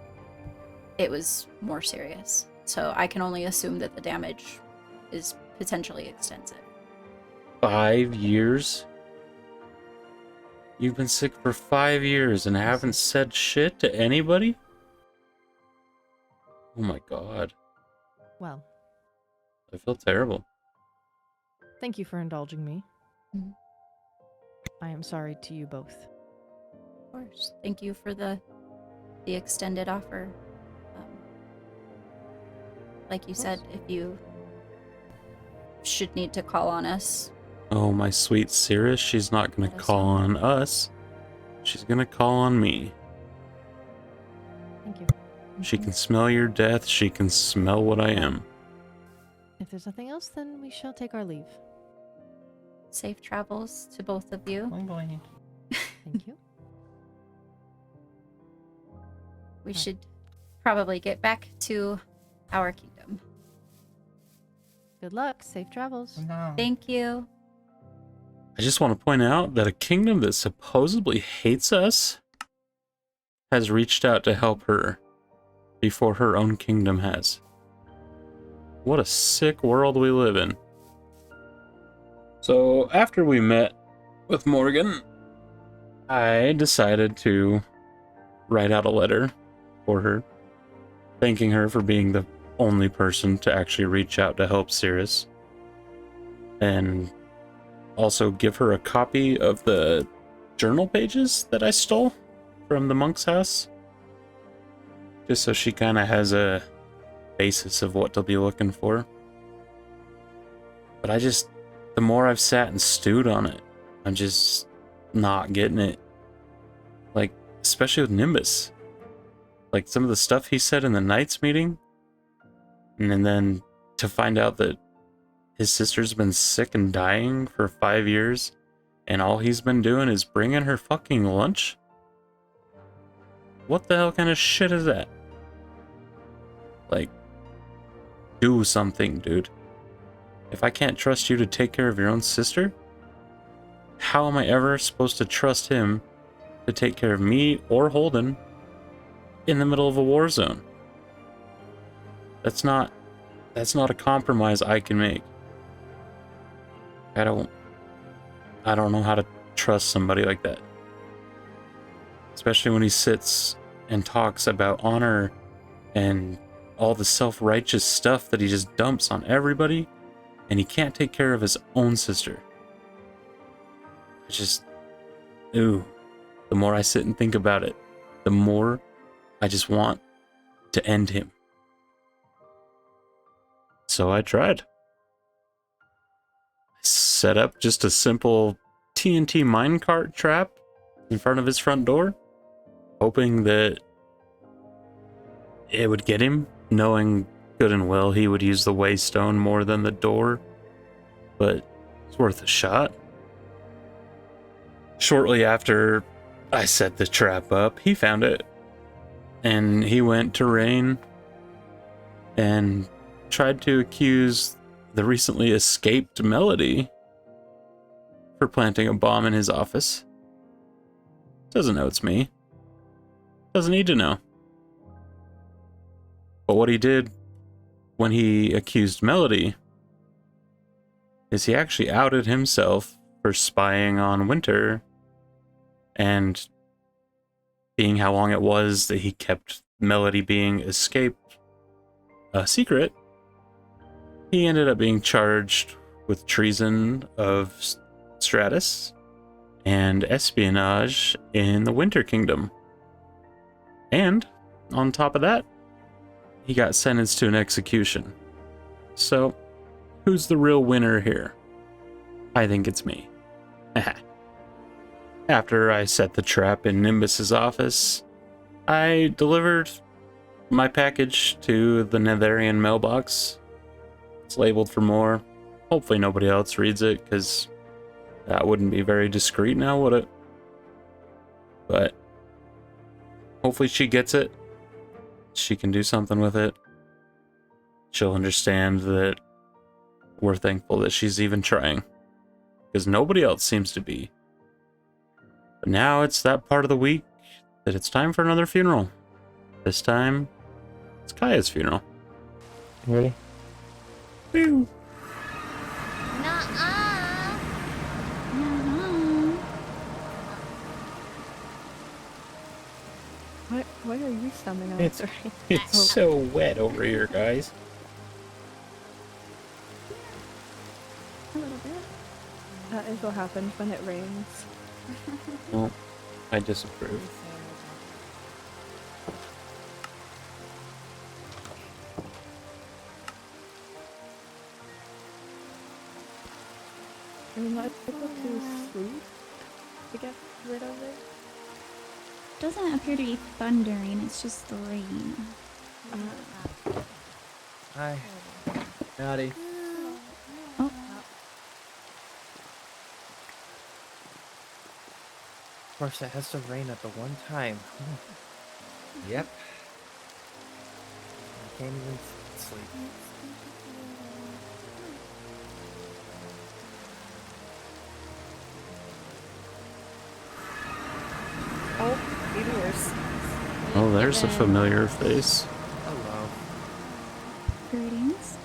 it was more serious. So I can only assume that the damage is potentially extensive. 5 years? You've been sick for 5 years and haven't said shit to anybody? Oh my god. Well, I feel terrible. thank you for indulging me. Mm-hmm. I am sorry to you both. Of course. Thank you for the extended offer. Like you said, if you should need to call on us. Oh, my sweet Cirrus, she's not gonna call on us. She's gonna call on me. Thank you. She can smell your death. She can smell what I am. If there's nothing else, then we shall take our leave. Safe travels to both of you. I'm going. Thank you. We should probably get back to our kingdom. Good luck. Safe travels. No. Thank you. I just want to point out that a kingdom that supposedly hates us has reached out to help her before her own kingdom has. What a sick world we live in. So after we met with Morgan, I decided to write out a letter for her, thanking her for being the only person to actually reach out to help Cirrus, and also give her a copy of the journal pages that I stole from the monk's house, just so she kind of has a basis of what to be looking for. But the more I've sat and stewed on it, I'm just not getting it. Like, especially with Nimbus. Like, some of the stuff he said in the Knights meeting, and then to find out that his sister's been sick and dying for 5 years, and all he's been doing is bringing her fucking lunch? What the hell kind of shit is that? Like, do something, dude. If I can't trust you to take care of your own sister, how am I ever supposed to trust him to take care of me or Holden in the middle of a war zone? That's not a compromise I can make. I don't know how to trust somebody like that. Especially when he sits and talks about honor and all the self-righteous stuff that he just dumps on everybody, and he can't take care of his own sister. It's just, ooh, the more I sit and think about it, the more I just want to end him. So I tried. I set up just a simple TNT minecart trap in front of his front door, hoping that it would get him, knowing good and well he would use the waystone more than the door, but it's worth a shot. Shortly after I set the trap up, he found it, and he went to Rayne and tried to accuse the recently escaped Melody for planting a bomb in his office. Doesn't know it's me. Doesn't need to know. But what he did when he accused Melody is he actually outed himself for spying on Winter, and being how long it was that he kept Melody being escaped a secret, he ended up being charged with treason of Stratus and espionage in the Winter Kingdom. And on top of that, he got sentenced to an execution. So, who's the real winner here? I think it's me. After I set the trap in Nimbus's office, I delivered my package to the Netherian mailbox. It's labeled for more. Hopefully nobody else reads it, because that wouldn't be very discreet now, would it? But hopefully she gets it. She can do something with it. She'll understand that we're thankful that she's even trying, because nobody else seems to be. But now it's that part of the week that it's time for another funeral. This time, it's Kaya's funeral. You ready? Woo! Why are you summing us? It's so wet over here, guys. A little bit. That is what happens when it rains. Well, I disapprove. Are you not able to sleep to get rid of it? Doesn't appear to be thundering, it's just the rain. Hi. Howdy. Oh. Of course, it has to rain at the one time. Yep. I can't even sleep. Oh, maybe worse. Oh, there's a familiar face. Hello. Greetings.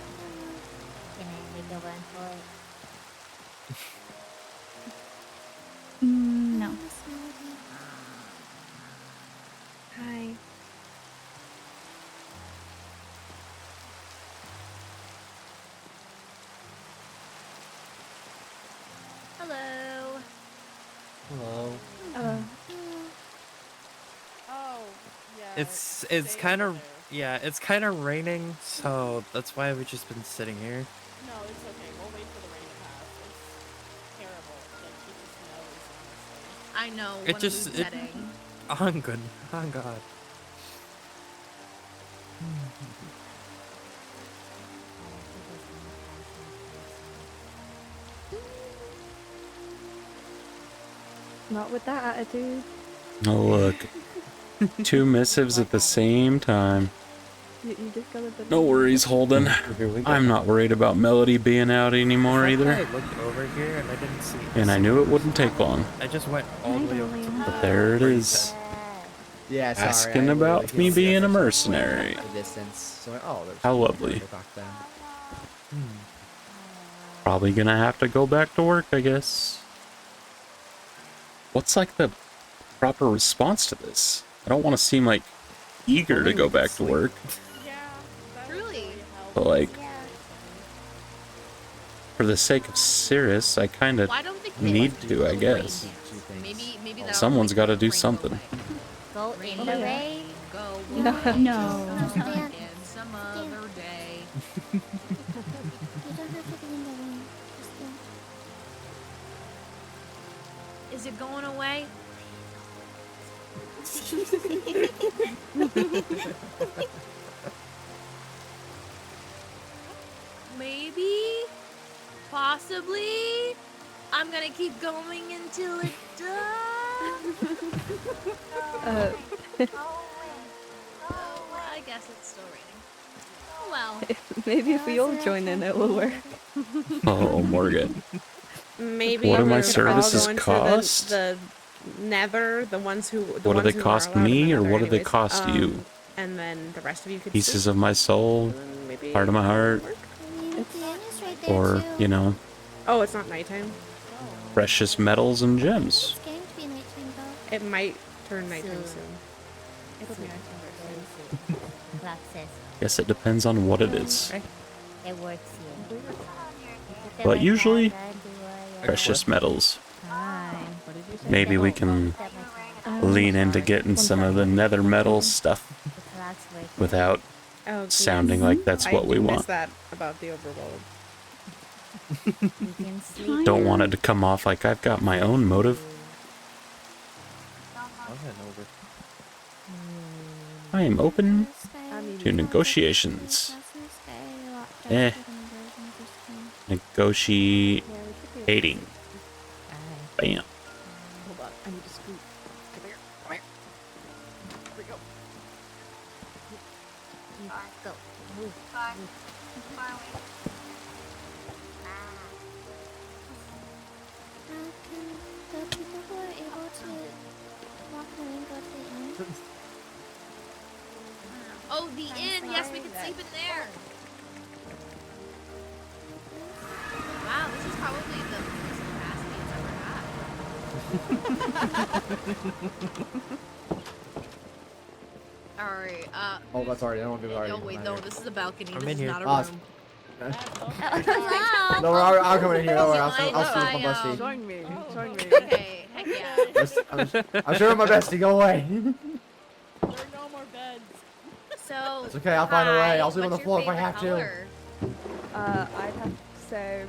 No. Hi. Hello. Hello. Oh, yeah. It's kind of it's kind of raining, so that's why we've just been sitting here. No, it's okay. We'll wait for the rain to pass. It's terrible. Like, it just snows, honestly. I know. It one just- of those setting. On good. On God. Not with that attitude. Oh, look. Two missives at the same time. You just gotta. No worries, Holden. Here we go. I'm not worried about Melody being out anymore I either. looked over here and I didn't see. And I knew it wouldn't take long. I just went all the way over to But there it is. Yeah, sorry, Asking I about literally me hit the being a official mercenary. at a distance. So like, oh, there's How someone lovely. back then. Probably gonna have to go back to work, I guess. What's like the proper response to this. I don't want to seem like eager to go back to work. Truly. But like, for the sake of Cirrus, I kind of Why don't the kids need do to, I the guess. rain dance? Maybe that'll Someone's make got to them do bring something. away. Go in the rain. Go. No. And some other day. Is it going away? Maybe, possibly. I'm gonna keep going until it does. I guess it's still raining. Oh well. Maybe if we all join in, it will work. Oh, Morgan. Maybe What do we my could all services go into cost? The Nether, the ones who. What do they cost me, or what do they cost you? And then the rest of you could. Pieces of my soul, maybe part of my heart, or, you know, Oh, it's not nighttime. precious metals and gems. It might turn nighttime soon. It'll be nighttime very soon. Guess it depends on what it is. It works here. But usually, precious metals. Maybe we can lean into getting some of the nether metal stuff without Oh, sounding like that's what we I want. missed that about the overload. Don't want it to come off like I've got my own motive. I am open to negotiations. Negotiating. Bam. Hold on, I need to scoot. Come here, come here. Here we go. Go. Move. Oh, the inn. Yes, we can sleep in there. Wow, this is probably the most capacity it's ever had. Alright, Oh, that's already. I don't want to be already. oh wait, no, this is a balcony. I'm This in is here. not a Ah, room. No, I'll come in here. Don't worry. I'll sleep with my bestie. Join me. Join me. Okay, heck yeah. I'm sure my bestie. Go away. So, It's okay. I'll find a way. I'll sleep on the what's floor your if I have favorite to. color? I'd have to say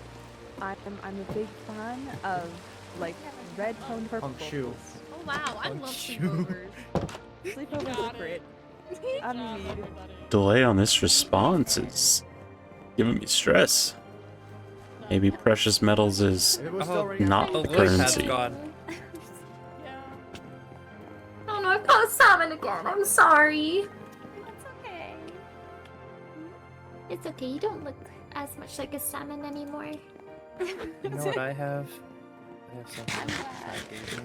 I'm a big fan of like red toned purple. Shoe. Oh wow, I love sleepovers. Sleepovers are great. I need. Delay on this response is giving me stress. Maybe precious metals is not the currency. Oh no, I caught salmon again. I'm sorry. It's okay, you don't look as much like a salmon anymore. You know what I have? I have something Kai gave me.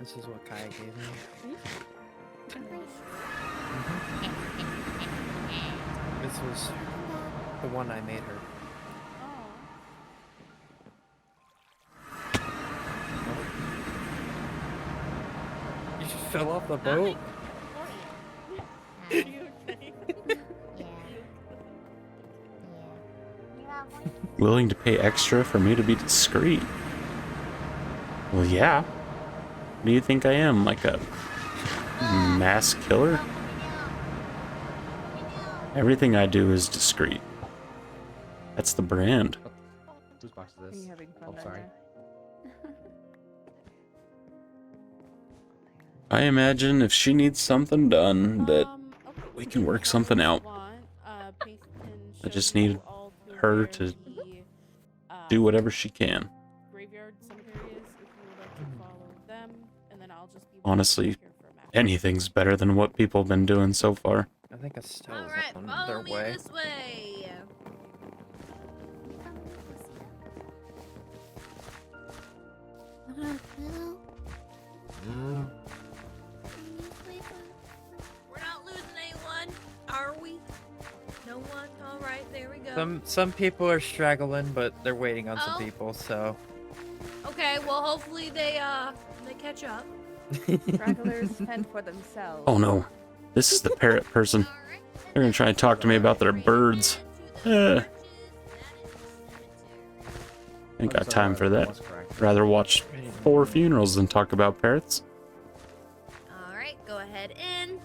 This is what Kai gave me. This was the one I made her. You just fell off the boat. Willing to pay extra for me to be discreet? Well, yeah. What do you think I am? Like a mass killer? Everything I do is discreet. That's the brand. Whose box is this? Oh, sorry. I imagine if she needs something done, that we can work something out. I just need her to do whatever she can. Honestly, anything's better than what people have been doing so far. I think Estelle's Alright, on follow their me way. this way. We're not losing anyone, are we? No one? Alright, there we go. Some people are straggling, but they're waiting on some Oh. people, so. Okay, well, hopefully they catch up. Travelers fend for themselves. Oh no. This is the parrot person. They're gonna try and talk to me about their birds. Ain't got time for that. Rather watch 4 funerals than talk about parrots. Alright, go ahead in.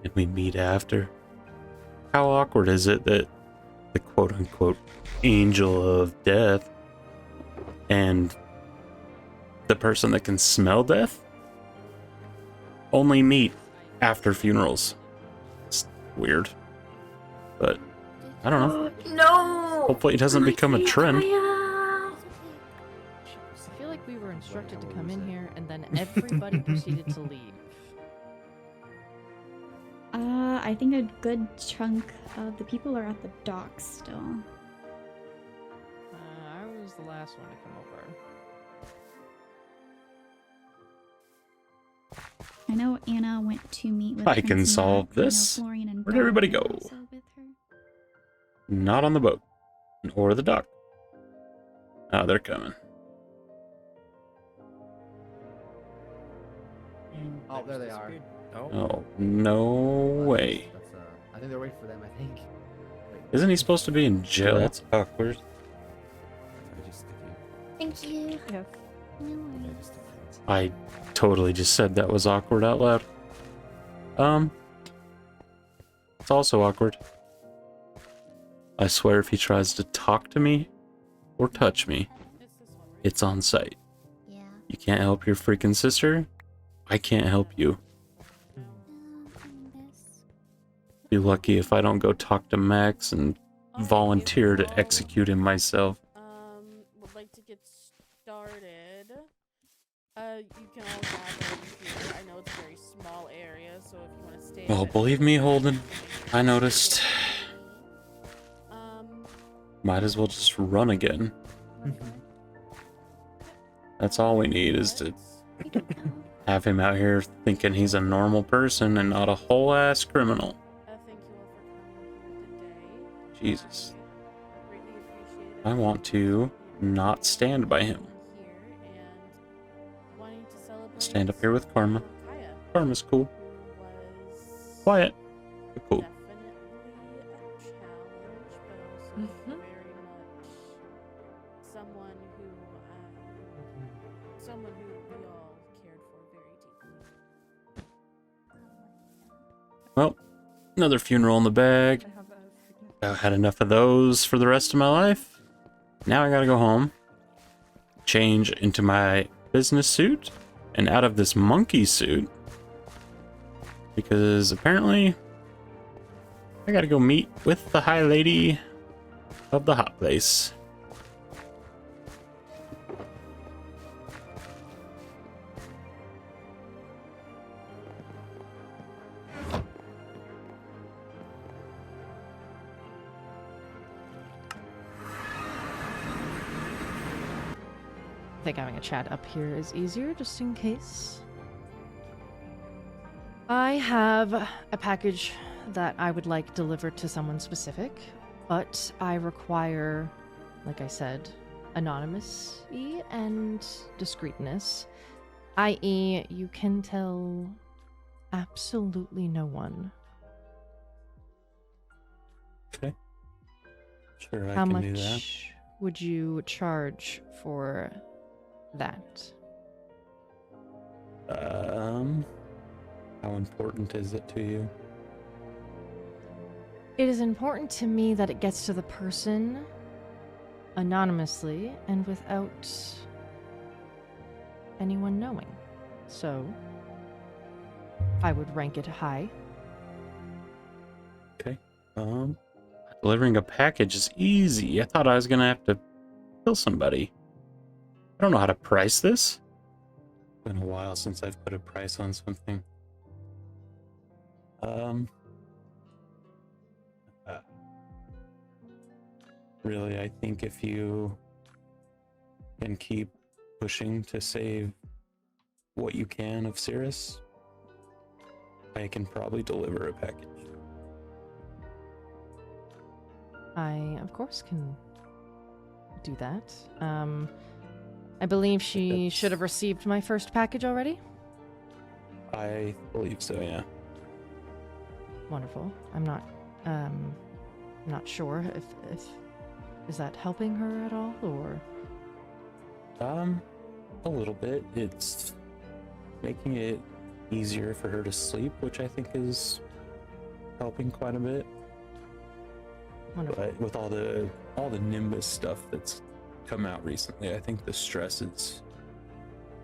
And we meet after. How awkward is it that the quote-unquote angel of death and the person that can smell death only meet after funerals? It's weird. But I don't know. No! Hopefully it doesn't become a trend. I feel like we were instructed to come in here and then everybody proceeded to leave. I think a good chunk of the people are at the docks still. I was the last one to come over. I know Anna went to meet with I can Prince solve Mac. I know this. Florian and Where'd everybody Dawn go? were also with her. Not on the boat. Or the dock. Oh, they're coming. Oh, there they are. Oh, no way. That's, I think they're waiting for them, I think. Isn't he supposed to be in jail? That's awkward. Thank you. Yes. No worries. I totally just said that was awkward out loud. It's also awkward. I swear if he tries to talk to me or touch me, it's on sight. Yeah. You can't help your freaking sister. I can't help you. Be lucky if I don't go talk to Max and volunteer to execute him myself. Would like to get started. You can all gather here. I know it's a very small area, so if you want to stay. Well, believe me, Holden, I noticed. Might as well just run again. That's all we need is to have him out here thinking he's a normal person and not a whole ass criminal. Jesus. I want to not stand by him. Stand up here with Karma. Karma's cool. Quiet. But cool. Someone who we all cared for very deeply. Well, another funeral in the bag. I've had enough of those for the rest of my life. Now I gotta go home, change into my business suit, and out of this monkey suit. Because apparently, I gotta go meet with the high lady of the hot place. I think having a chat up here is easier, just in case. I have a package that I would like delivered to someone specific, but I require, like I said, anonymity and discreetness, i.e., you can tell absolutely no one. Okay. Sure, I How can do that. much would you charge for that? How important is it to you? It is important to me that it gets to the person anonymously and without anyone knowing. So, I would rank it high. Okay. Delivering a package is easy. I thought I was gonna have to kill somebody. I don't know how to price this. It's been a while since I've put a price on something. really, I think if you can keep pushing to save what you can of Cirrus, I can probably deliver a package. I, of course, can do that. I believe she should have received my first package already. I believe so, yeah. Wonderful. I'm not sure if is that helping her at all, or? A little bit. It's making it easier for her to sleep, which I think is helping quite a bit. Wonderful. But with all the Nimbus stuff that's come out recently, I think the stress is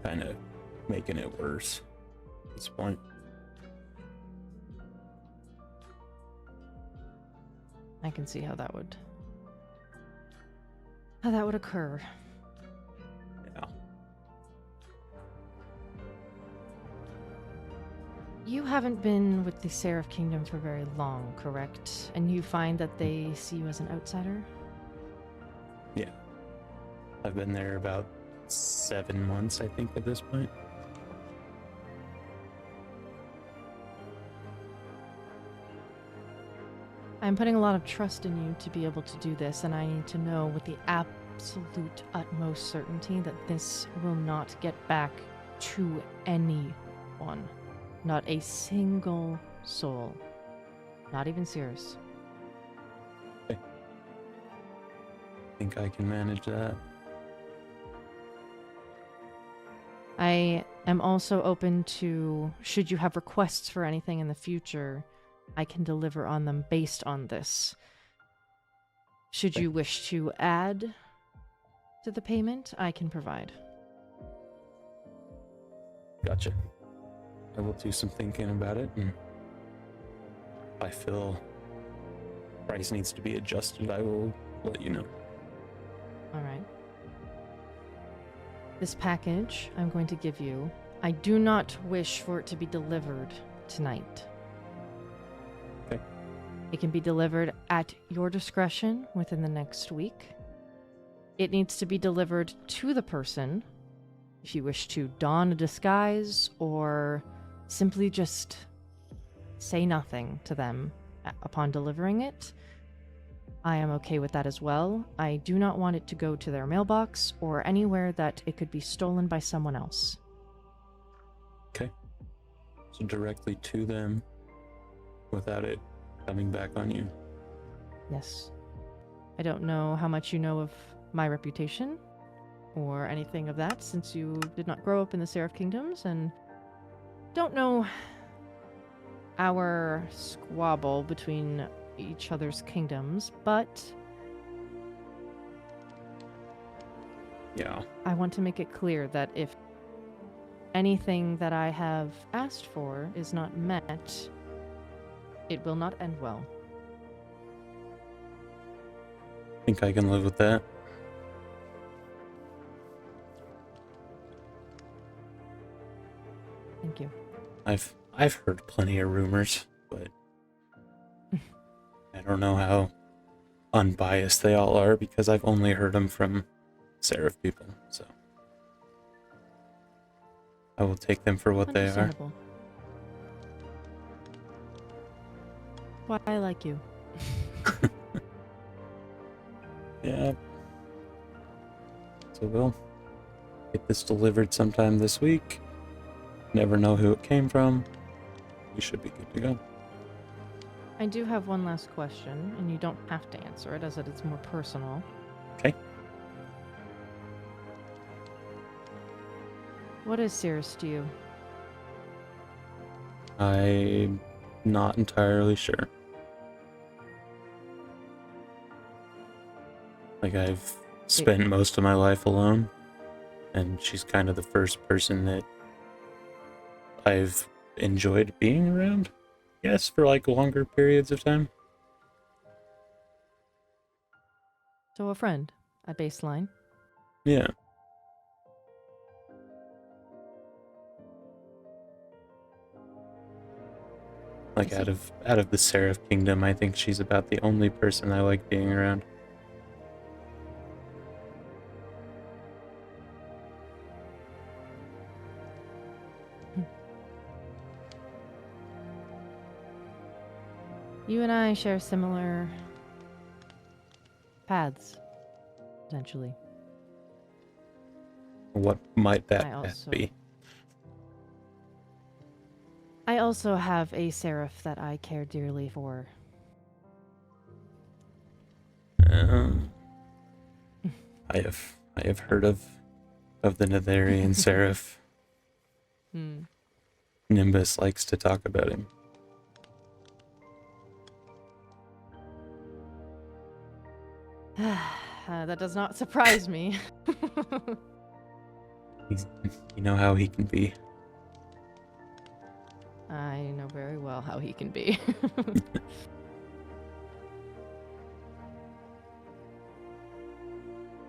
kind of making it worse at this point. I can see how that would occur. Yeah. You haven't been with the Seraph Kingdom for very long, correct? And you find that they see you as an outsider? Yeah. I've been there about 7 months, I think, at this point. I'm putting a lot of trust in you to be able to do this, and I need to know with the absolute utmost certainty that this will not get back to anyone. Not a single soul. Not even Cirrus. Okay. I think I can manage that. I am also open to, should you have requests for anything in the future, I can deliver on them based on this. Should you wish to add to the payment, I can provide. Gotcha. I will do some thinking about it, and if I feel price needs to be adjusted, I will let you know. Alright. This package I'm going to give you, I do not wish for it to be delivered tonight. Okay. It can be delivered at your discretion within the next week. It needs to be delivered to the person. If you wish to don a disguise or simply just say nothing to them upon delivering it, I am okay with that as well. I do not want it to go to their mailbox or anywhere that it could be stolen by someone else. Okay. So directly to them without it coming back on you. Yes. I don't know how much you know of my reputation or anything of that, since you did not grow up in the Seraph Kingdoms and don't know our squabble between each other's kingdoms, but yeah, I want to make it clear that if anything that I have asked for is not met, it will not end well. I think I can live with that. Thank you. I've heard plenty of rumors, but I don't know how unbiased they all are because I've only heard them from Seraph people, so I will take them for what they are. Understandable. Why I like you. Yeah. So we'll get this delivered sometime this week. Never know who it came from. We should be good to go. I do have one last question, and you don't have to answer it, as it's more personal. Okay. What is Cirrus to you? I'm not entirely sure. Like, I've spent most of my life alone, and she's kind of the first person that I've enjoyed being around, yes, for like longer periods of time. So a friend, at baseline. Yeah. Like out of the Seraph Kingdom, I think she's about the only person I like being around. You and I share similar paths, potentially. What might that I path also- be? I also have a seraph that I care dearly for. I have heard of the Netherian Seraph. Hmm. Nimbus likes to talk about him. That does not surprise me. You know how he can be. I know very well how he can be.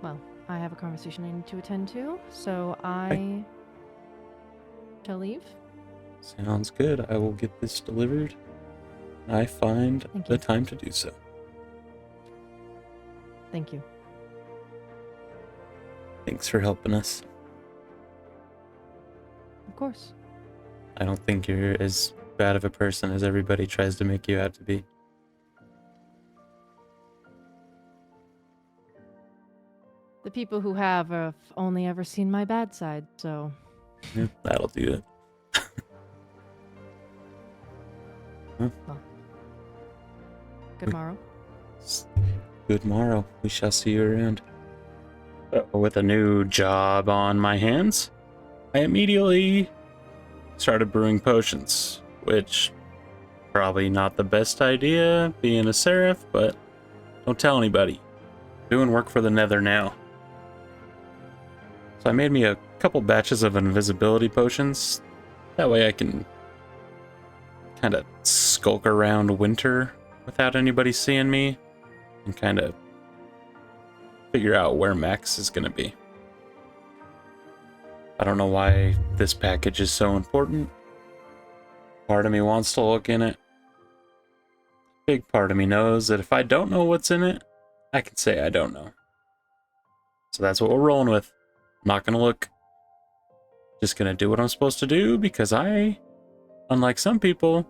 Well, I have a conversation I need to attend to, so I shall leave. Sounds good. I will get this delivered. I find Thank the you. time to do so. Thank you. Thanks for helping us. Of course. I don't think you're as bad of a person as everybody tries to make you out to be. The people who have only ever seen my bad side, so... Yeah, that'll do it. Huh? Well, good morrow. Good morrow. We shall see you around. With a new job on my hands, I immediately started brewing potions, which probably not the best idea being a seraph, but don't tell anybody. Doing work for the Nether now. So I made me a couple batches of invisibility potions. That way I can kind of skulk around winter without anybody seeing me and kind of figure out where Max is going to be. I don't know why this package is so important. Part of me wants to look in it. Big part of me knows that if I don't know what's in it, I can say I don't know. So that's what we're rolling with. I'm not going to look. Just going to do what I'm supposed to do because I, unlike some people,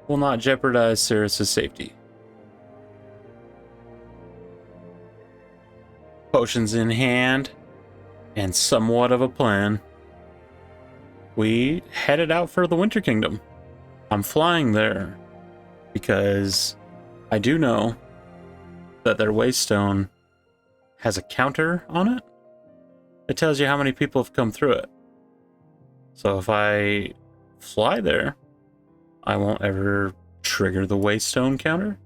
will not jeopardize Cirrus' safety. Potions in hand and somewhat of a plan, we headed out for the Winter Kingdom. I'm flying there because I do know that their waystone has a counter on it. It tells you how many people have come through it. So if I fly there, I won't ever trigger the waystone counter,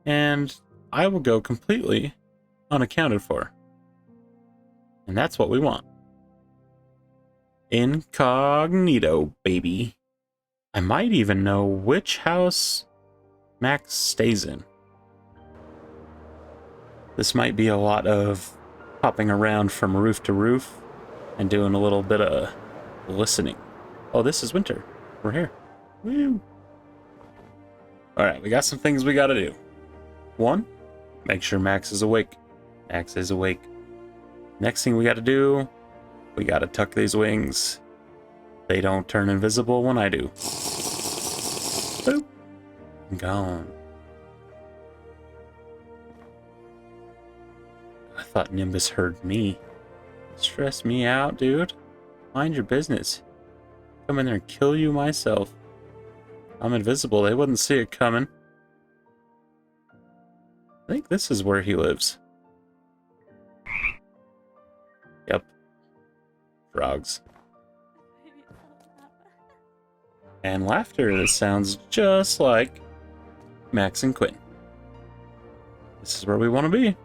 and I will go completely unaccounted for. And that's what we want. Incognito, baby. I might even know which house Max stays in. This might be a lot of hopping around from roof to roof and doing a little bit of listening. Oh, this is winter. We're here. Woo! Alright, we got some things we gotta do. One, make sure Max is awake. Max is awake. Next thing we gotta do, we gotta tuck these wings. They don't turn invisible when I do. Boop. Gone. I thought Nimbus heard me. Stress me out, dude. Mind your business. Come in there and kill you myself. I'm invisible. They wouldn't see it coming. I think this is where he lives. Yep. Frogs. And laughter that sounds just like Max and Quinn. This is where we want to be.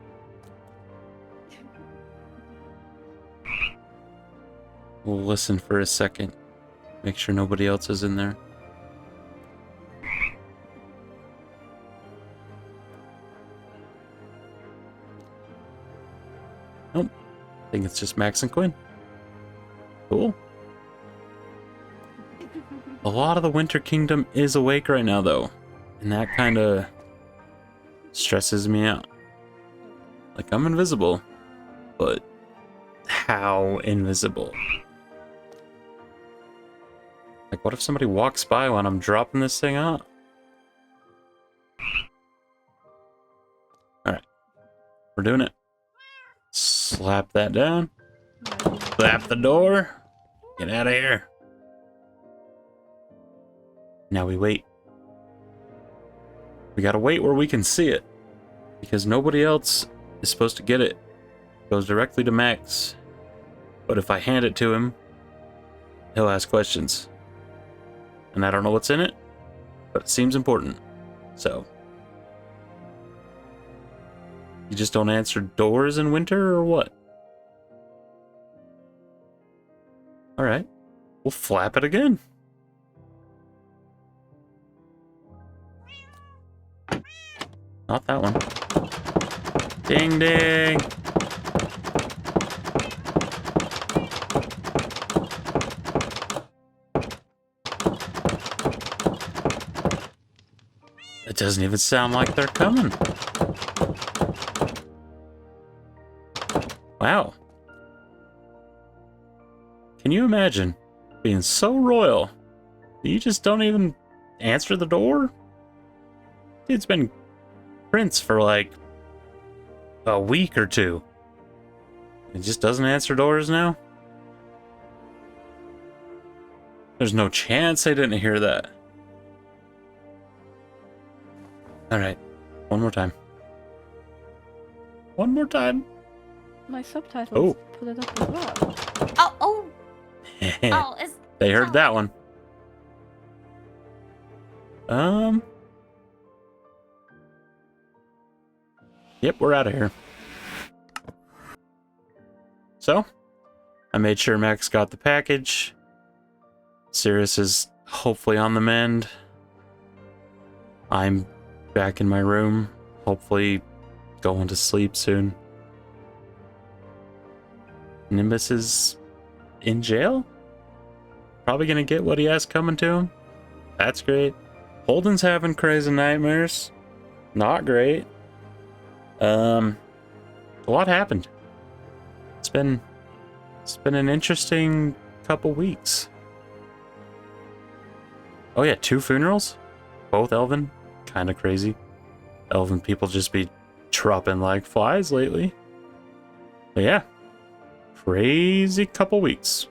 We'll listen for a second. Make sure nobody else is in there. Nope. I think it's just Max and Quinn. Cool. A lot of the Winter Kingdom is awake right now, though. And that kind of stresses me out. Like, I'm invisible. But how invisible? Like, what if somebody walks by when I'm dropping this thing out? We're doing it. Slap that down. Slap the door. Get out of here. Now we wait. We gotta wait where we can see it. Because nobody else is supposed to get it. It goes directly to Max. But if I hand it to him, he'll ask questions. And I don't know what's in it, but it seems important. So. You just don't answer doors in winter or what? Alright. We'll flap it again. Not that one. Ding ding! It doesn't even sound like they're coming. Wow. Can you imagine being so royal that you just don't even answer the door? Dude's been prince for like a week or two. He just doesn't answer doors now? There's no chance I didn't hear that. Alright, one more time. One more time. My subtitles put it up as well. Oh! They heard that one. Yep, we're out of here. So, I made sure Max got the package. Cirrus is hopefully on the mend. I'm back in my room, hopefully going to sleep soon. Nimbus is in jail? Probably gonna get what he has coming to him. That's great. Holden's having crazy nightmares. Not great. A lot happened. It's been an interesting couple weeks. Oh yeah, 2 funerals? Both Elven. Kinda crazy. Elven people just be dropping like flies lately. But yeah. Crazy couple weeks.